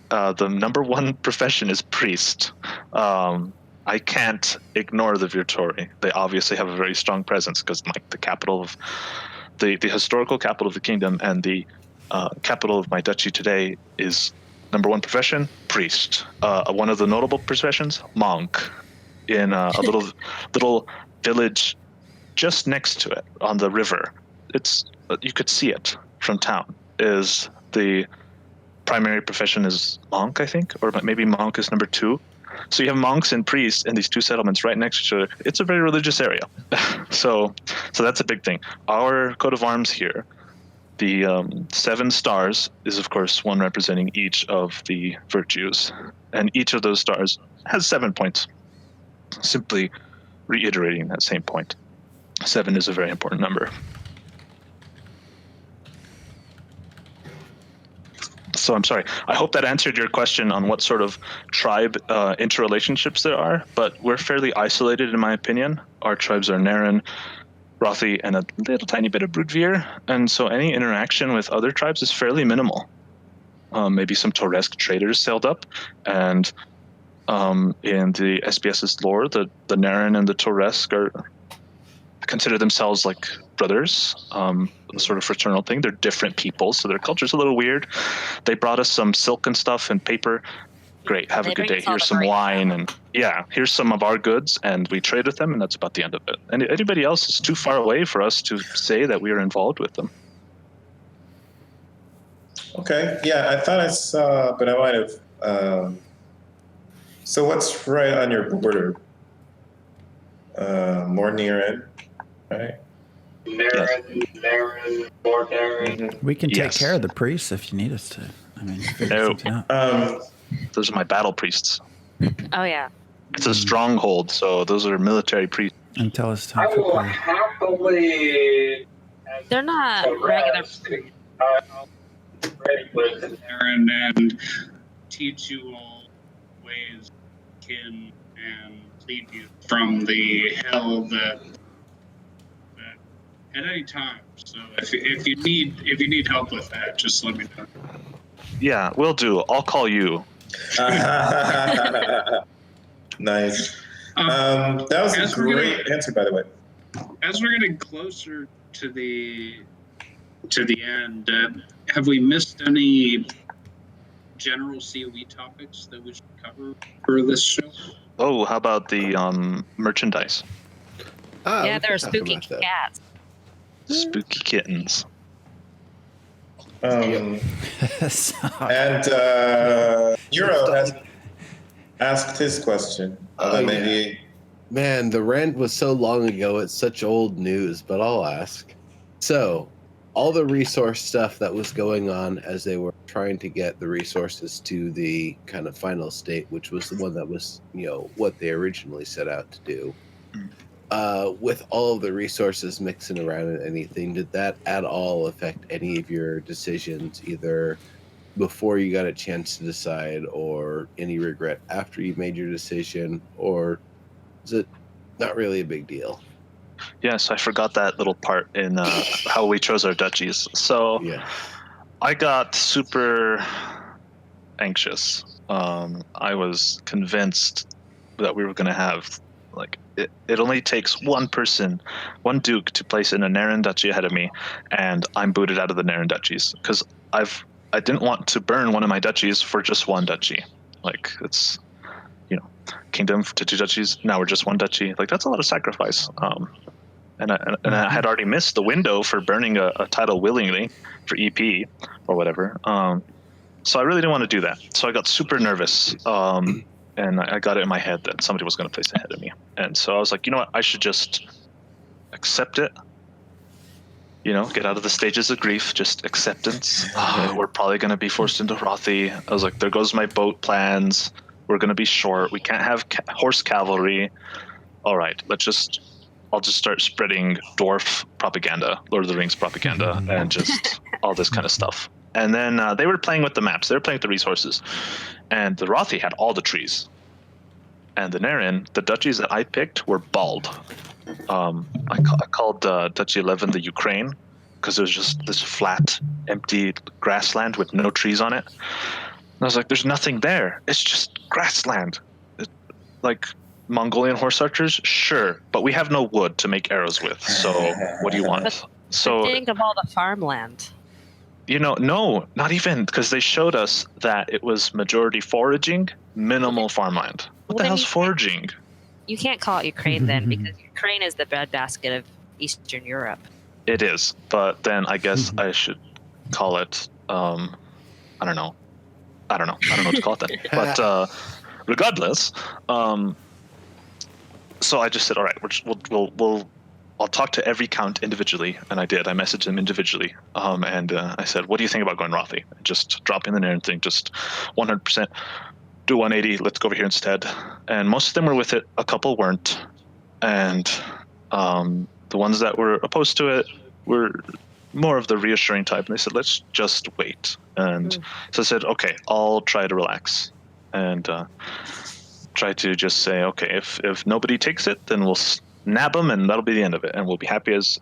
the number one profession is priest. I can't ignore the Virtori. They obviously have a very strong presence because, like, the capital of the historical capital of the kingdom and the capital of my duchy today is number one profession, priest. One of the notable professions, monk. In a little village just next to it on the river. You could see it from town. Is the primary profession is monk, I think, or maybe monk is number two. So you have monks and priests in these two settlements right next to each other. It's a very religious area. So that's a big thing. Our coat of arms here, the 7 stars is, of course, one representing each of the virtues. And each of those stars has 7 points. Simply reiterating that same point. 7 is a very important number. So I'm sorry. I hope that answered your question on what sort of tribe interrelationships there are, but we're fairly isolated in my opinion. Our tribes are Naren, Rothi, and a little tiny bit of Broodveer, and so any interaction with other tribes is fairly minimal. Maybe some Toresk traders sailed up, and in the SBS's lore, the Naren and the Toresk consider themselves like brothers, sort of fraternal thing. They're different people, so their culture's a little weird. They brought us some silk and stuff and paper. Great, have a good day. Here's some wine, and here's some of our goods, and we trade with them, and that's about the end of it. And anybody else is too far away for us to say that we are involved with them. Okay, yeah, I thought I saw, but I might have. So what's right on your border? More near in, right? Naren, more Naren. We can take care of the priests if you need us to. I mean, figure something out. Those are my battle priests. Oh yeah. It's a stronghold, so those are military priests. Until it's I time will for happily. They're not regular. I'll trade with Naren and teach you all ways can and lead you from the hell that at any time. So if you need help with that, just let me know. Yeah, will do. I'll call you. Nice. That was a great answer, by the way. As we're getting closer to the end, have we missed any general COE topics that we should cover for this show? Oh, how about the merchandise? Yeah, there are spooky cats. Spooky kittens. And Euro has asked his question. Maybe. Man, the rant was so long ago, it's such old news, but I'll ask. So, all the resource stuff that was going on as they were trying to get the resources to the kind of final state, which was the one that was, what they originally set out to do. With all of the resources mixing around and anything, did that at all affect any of your decisions, either before you got a chance to decide or any regret after you made your decision, or is it not really a big deal? Yes, I forgot that little part in how we chose our duchies. So I got super anxious. I was convinced that we were going to have, it only takes one person, one duke, to place in a Naren duchy ahead of me, and I'm booted out of the Naren duchies because I didn't want to burn one of my duchies for just one duchy. It's kingdom to 2 duchies. Now we're just one duchy. That's a lot of sacrifice. And I had already missed the window for burning a title willingly for EP or whatever. So I really didn't want to do that. So I got super nervous. And I got it in my head that somebody was going to place ahead of me. And so I was like, you know what? I should just accept it. Get out of the stages of grief, just acceptance. We're probably going to be forced into Rothi. I was like, there goes my boat plans. We're going to be short. We can't have horse cavalry. All right, I'll just start spreading dwarf propaganda, Lord of the Rings propaganda, and just all this kind of stuff. And then they were playing with the maps. They were playing with the resources. And the Rothi had all the trees. And the Naren, the duchies that I picked were bald. I called Duchy 11 the Ukraine because it was just this flat, empty grassland with no trees on it. And I was like, there's nothing there. It's just grassland. Mongolian horse archers? Sure. But we have no wood to make arrows with. So what do you want? Think of all the farmland. No, not even, because they showed us that it was majority foraging, minimal farmland. What the hell's foraging? You can't call it Ukraine then, because Ukraine is the breadbasket of Eastern Europe. It is, but then I guess I should call it. I don't know. I don't know what to call it then. But regardless, so I just said, all right, I'll talk to every count individually, and I did. I messaged them individually, and I said, what do you think about going Rothy? Just drop in there and think, just 100%. Do 180. Let's go over here instead. And most of them were with it. A couple weren't, and the ones that were opposed to it were more of the reassuring type. And they said, let's just wait. And so I said, okay, I'll try to relax and try to just say, okay, if nobody takes it, then we'll nab them, and that'll be the end of it, and we'll be happy as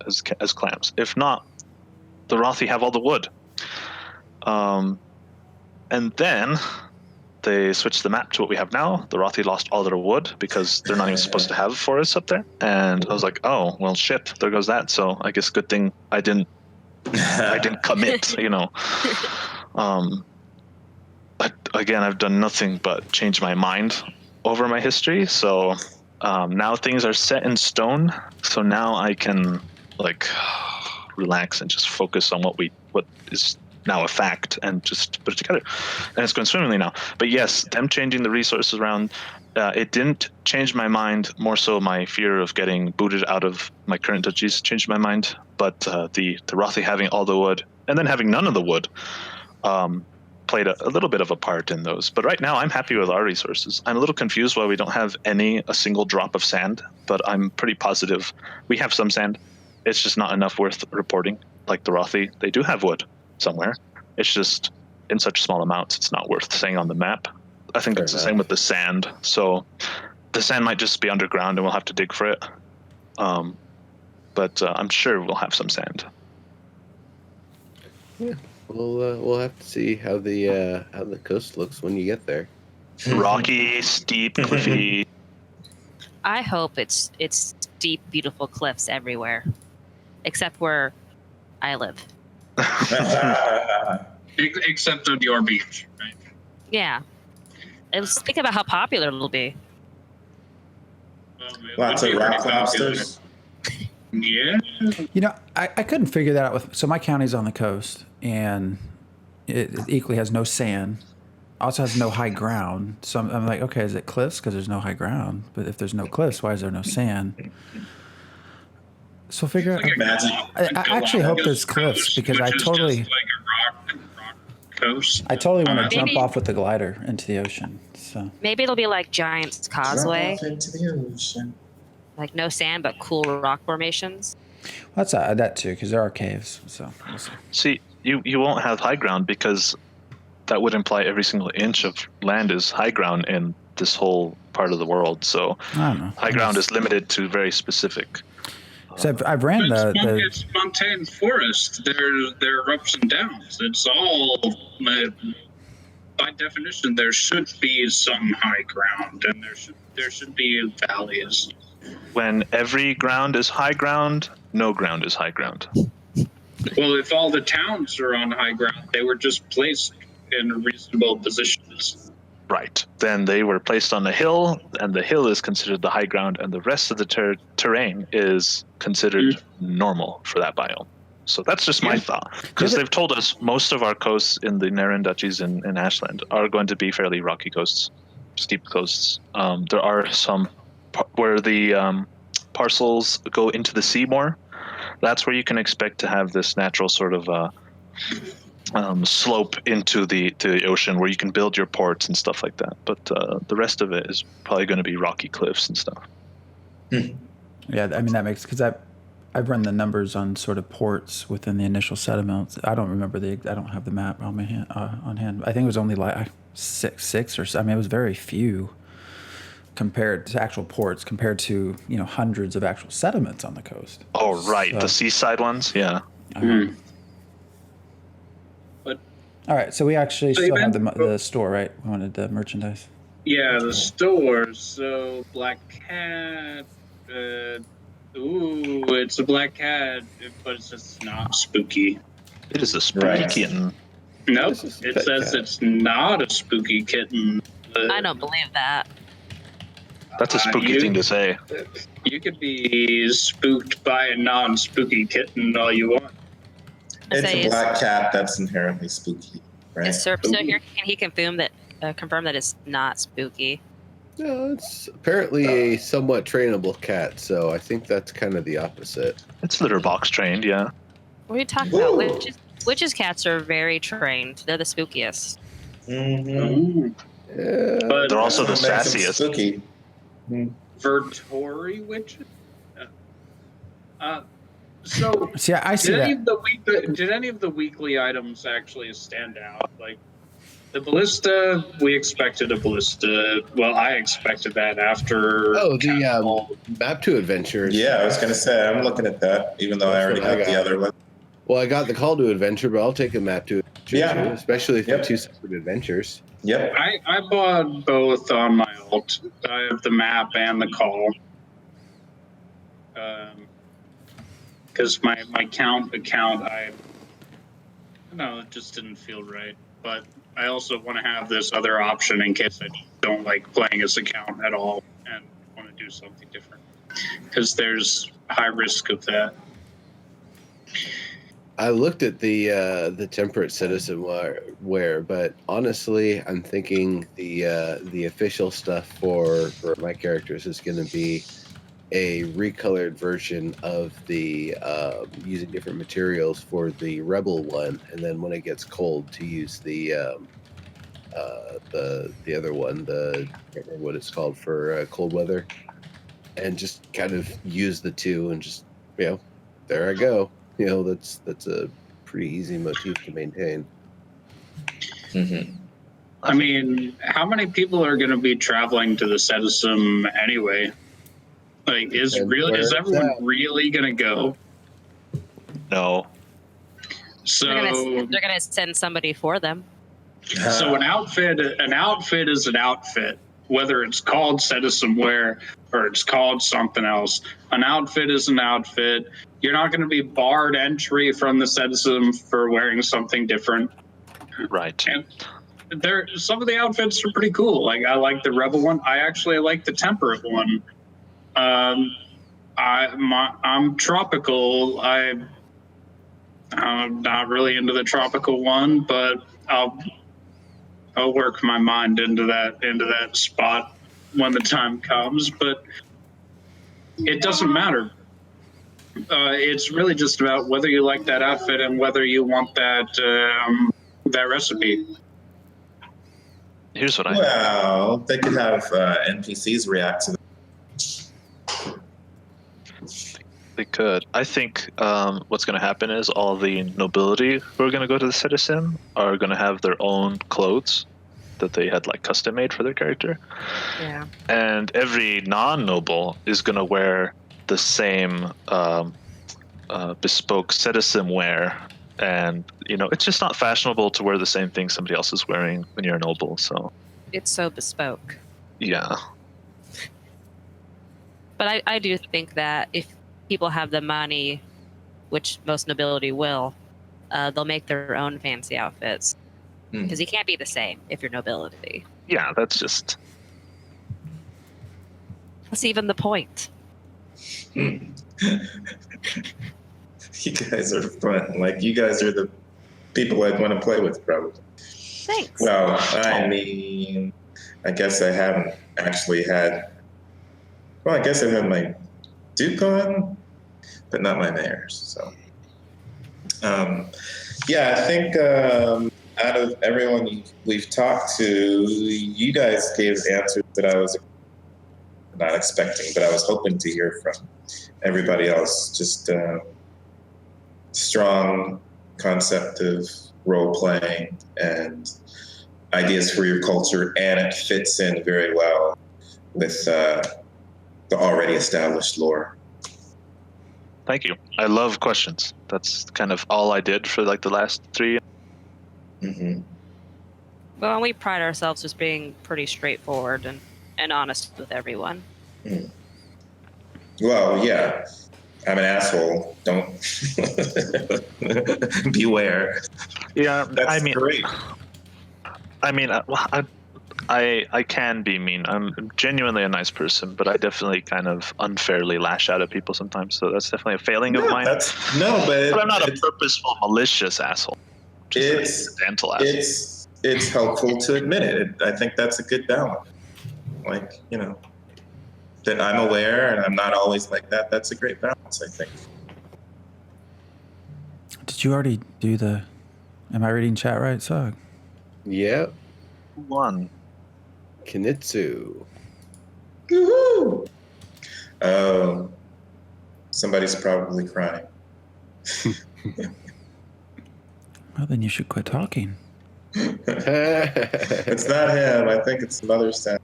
clams. If not, the Rothy have all the wood. And then they switched the map to what we have now. The Rothy lost all their wood because they're not even supposed to have forests up there. And I was like, oh, well, shit, there goes that. So I guess good thing I didn't commit, Again, I've done nothing but change my mind over my history. So now things are set in stone. So now I can relax and just focus on what is now a fact and just put it together, and it's going swimmingly now. But yes, them changing the resources around, it didn't change my mind. More so my fear of getting booted out of my current duchies changed my mind. But the Rothy having all the wood and then having none of the wood played a little bit of a part in those. But right now I'm happy with our resources. I'm a little confused why we don't have a single drop of sand, but I'm pretty positive we have some sand. It's just not enough worth reporting. Like the Rothy, they do have wood somewhere. It's just in such small amounts, it's not worth saying on the map. I think it's the same with the sand. So the sand might just be underground and we'll have to dig for it. But I'm sure we'll have some sand. Yeah, we'll have to see how the coast looks when you get there. Rocky, steep, cliffy. I hope it's steep, beautiful cliffs everywhere, except where I live. Except on your beach, right? Yeah. Think about how popular it'll be. Lots of rock lobsters. Yeah. I couldn't figure that out so my county's on the coast, and it equally has no sand. Also has no high ground. So I'm like, okay, is it cliffs? Because there's no high ground. But if there's no cliffs, why is there no sand? So figure out. I actually hope there's cliffs, because I totally. Just like a rock coast. I totally want to jump off with the glider into the ocean. So maybe it'll be like Giant's Causeway. Drop off into the ocean. Like no sand, but cool rock formations. Well, that's that too, because there are caves. So we'll see. See, you won't have high ground, because that would imply every single inch of land is high ground in this whole part of the world. So I don't know. High ground is limited to very specific. So I've ran It's montane forest. There are ups and downs. It's all, by definition, there should be some high ground, and there should be valleys. When every ground is high ground, no ground is high ground. Well, if all the towns are on high ground, they were just placed in reasonable positions. Right. Then they were placed on a hill, and the hill is considered the high ground, and the rest of the terrain is considered normal for that biome. So that's just my thought. Because they've told us most of our coasts in the Naren duchies in Ashland are going to be fairly rocky coasts, steep coasts. There are some where the parcels go into the sea more. That's where you can expect to have this natural sort of slope into the ocean where you can build your ports and stuff like that. But the rest of it is probably going to be rocky cliffs and stuff. Yeah, I mean that makes, because I've run the numbers on sort of ports within the initial settlements. I don't remember I don't have the map on my hand, on hand. I think it was only like six or so. I mean, it was very few compared to actual ports, compared to hundreds of actual settlements on the coast. Oh right, so, the seaside ones, yeah. But all right, so we actually still have the store, right? We wanted the merchandise. Yeah, the store. So Black Cat. It's a black cat, but it's just not spooky. It is a spooky Right. kitten. Nope, This is a it pet says cat. it's not a spooky kitten. I don't believe that. That's a spooky thing to say. You could be spooked by a non-spooky kitten all you want. I It's say, a black cat that's inherently spooky, right? is Serp still here? Can he confirm that it's not spooky? No, it's apparently a somewhat trainable cat, so I think that's kind of the opposite. It's litter box trained, yeah. What are you talking about? Ooh. Witches' cats are very trained. They're the spookiest. Mm-hmm. Yeah, But They're also the That's what makes them sassiest. Spooky. Vertori witches? So See, I see did any that. did any of the weekly items actually stand out? Like the ballista, we expected a ballista. Well, I expected that after. Oh, the Map to Adventures. Yeah, I was going to say, I'm looking at that, even though I That's already what I got the got. other one. Well, I got the Call to Adventure, but I'll take a Map to Adventure, Yeah. too, especially if Yep. they're two separate adventures. Yep. I bought both on my alt. I have the map and the call. Because my account, I don't know, it just didn't feel right. But I also want to have this other option in case I don't like playing this account at all and want to do something different. Because there's high risk of that. I looked at the Temperate Citizen wear, but honestly, I'm thinking the official stuff for my characters is going to be a recolored version of the using different materials for the Rebel one, and then when it gets cold, to use the other one, I can't remember what it's called for cold weather, and just kind of use the two, and just there I go. That's a pretty easy motif to maintain. Mm-hmm. I mean, how many people are going to be traveling to the Citizen anyway? Like, is everyone really going to go? No. So They're gonna send somebody for them. So an outfit is an outfit, whether it's called Citizen Wear or it's called something else. An outfit is an outfit. You're not going to be barred entry from the Citizen for wearing something different. Right. And some of the outfits are pretty cool. Like I like the Rebel one. I actually like the Temperate one. I'm tropical. I'm not really into the tropical one, but I'll work my mind into that spot when the time comes. But it doesn't matter. It's really just about whether you like that outfit and whether you want that recipe. Here's what I Well, they could have NPCs react to them. They could. I think what's going to happen is all the nobility who are going to go to the Citizen are going to have their own clothes that they had like custom made for their character. Yeah. And every non-noble is going to wear the same bespoke Citizen wear. And, it's just not fashionable to wear the same thing somebody else is wearing when you're a noble. So It's so bespoke. yeah. But I do think that if people have the money, which most nobility will, they'll make their own fancy outfits. Because you can't be the same if you're nobility. Yeah, that's just... That's even the point. You guys are fun. Like, you guys are the people I'd want to play with, probably. Thanks. Well, I mean, I guess I haven't actually had... Well, I guess I've had my Duke on, but not my mayors, so... I think out of everyone we've talked to, you guys gave answers that I was not expecting, but I was hoping to hear from everybody else. Just strong concept of role-playing and ideas for your culture, and it fits in very well with the already established lore. Thank you. I love questions. That's kind of all I did for like the last 3 years. Mm-hmm. Well, we pride ourselves as being pretty straightforward and honest with everyone. Well, yeah. I'm an asshole. Don't beware. Yeah, That's great. I mean, I can be mean. I'm genuinely a nice person, but I definitely kind of unfairly lash out at people sometimes. So that's definitely a failing of mine. But But I'm not a purposeful, malicious asshole. Just an it's accidental asshole. it's helpful to admit it. I think that's a good balance. Like, that I'm aware and I'm not always like that. That's a great balance, I think. Did you already do the? Am I reading chat right, Sog? Yep. One. Kinitsu. Woohoo! Oh, somebody's probably crying. Well, then you should quit talking. It's not him. I think it's some other sound.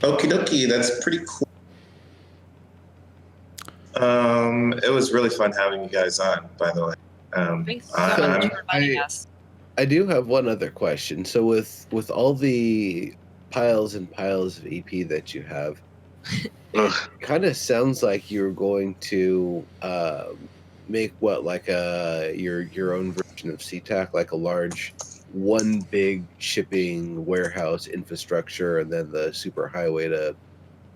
Okie dokie, that's pretty cool. It was really fun having you guys on, by the way. Thanks so much for inviting us. I do have one other question. So with all the piles and piles of EP that you have, it kind of sounds like you're going to make your own version of SeaTac, like a large one big shipping warehouse infrastructure, and then the super highway to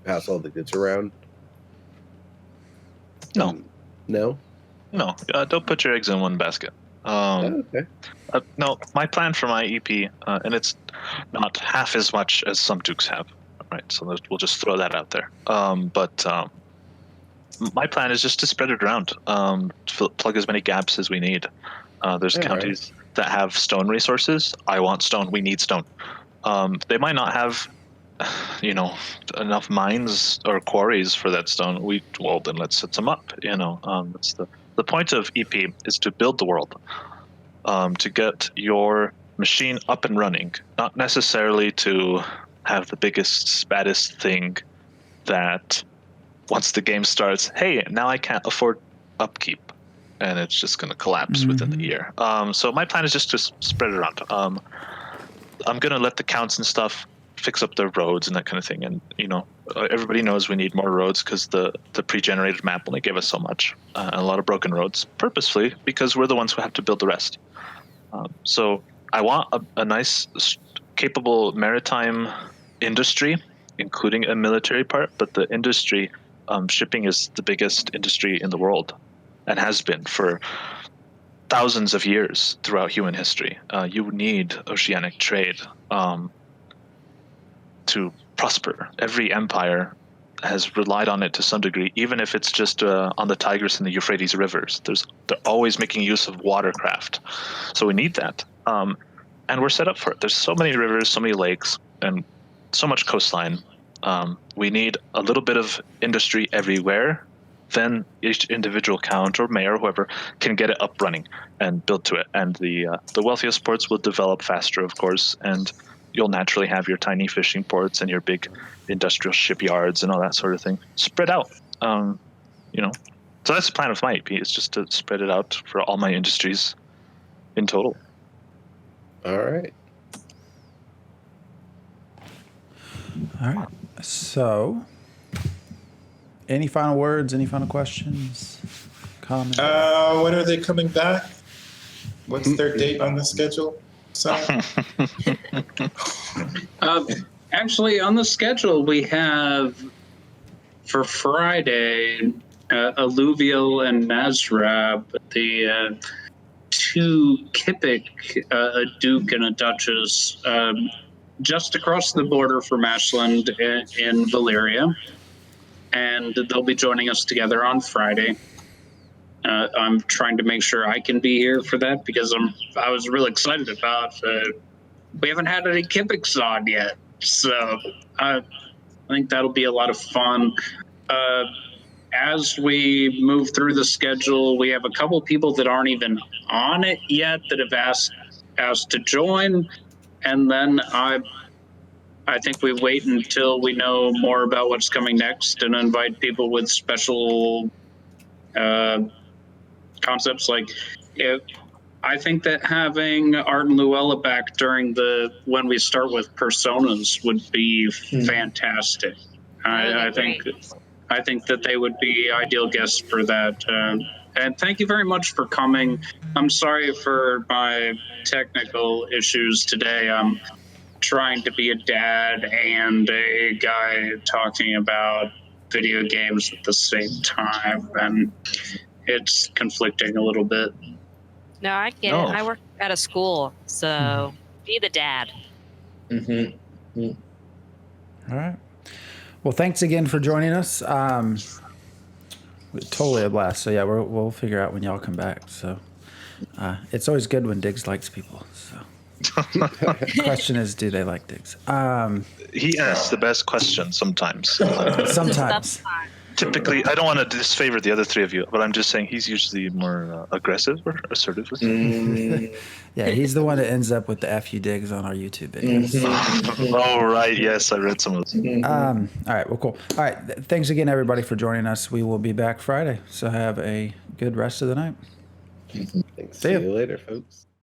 pass all the goods around. No. No. Don't put your eggs in one basket. Okay. No, my plan for my EP, and it's not half as much as some Dukes have, right? So we'll just throw that out there. But my plan is just to spread it around, plug as many gaps as we need. There's counties that have stone resources. I want stone. We need stone. They might not have, enough mines or quarries for that stone. Then let's set some up. That's the point of EP is to build the world, to get your machine up and running, not necessarily to have the biggest, baddest thing that once the game starts, hey, now I can't afford upkeep, and it's just going to collapse within the year. So my plan is just to spread it around. I'm going to let the counts and stuff fix up their roads and that kind of thing. And, everybody knows we need more roads because the pre-generated map only gave us so much, and a lot of broken roads purposefully because we're the ones who have to build the rest. So I want a nice, capable maritime industry, including a military part, but the industry, shipping is the biggest industry in the world and has been for thousands of years throughout human history. You need oceanic trade to prosper. Every empire has relied on it to some degree, even if it's just on the Tigris and the Euphrates rivers. They're always making use of watercraft. So we need that. And we're set up for it. There's so many rivers, so many lakes, and so much coastline. We need a little bit of industry everywhere. Then each individual count or mayor, whoever, can get it up running and build to it. And the wealthiest ports will develop faster, of course, and you'll naturally have your tiny fishing ports and your big industrial shipyards and all that sort of thing spread out. So that's the plan of my EP, is just to spread it out for all my industries in total. All right. So, any final words? Any final questions? Comments? When are they coming back? What's their date on the schedule? Actually, on the schedule, we have for Friday, Alluvial and Nazrab, the two Kipik, a Duke and a Duchess, just across the border from Ashland in Elyria. And they'll be joining us together on Friday. I'm trying to make sure I can be here for that because I was really excited about. We haven't had any Kipiks on yet, so I think that'll be a lot of fun. As we move through the schedule, we have a couple people that aren't even on it yet that have asked to join, and then I think we wait until we know more about what's coming next and invite people with special concepts. Like I think that having Art and Luella back during when we start with personas would be fantastic. I think that they would be ideal guests for that. And thank you very much for coming. I'm sorry for my technical issues today. I'm trying to be a dad and a guy talking about video games at the same time, and it's conflicting a little bit. No, I get it. I work at a school, so be the dad. Mm-hmm. All right. Well, thanks again for joining us. Totally a blast. So yeah, we'll figure out when y'all come back. So it's always good when Diggs likes people. So question is, do they like Diggs? He asks the best questions sometimes. Sometimes. Typically, I don't want to disfavor the other three of you, but I'm just saying he's usually more aggressive or assertive. Yeah, he's the one that ends up with the FU Diggs on our YouTube videos. Oh, right. Yes, I read some of those. All right. Well, cool. All right. Thanks again, everybody, for joining us. We will be back Friday. So have a good rest of the night. Thanks. See you later, folks.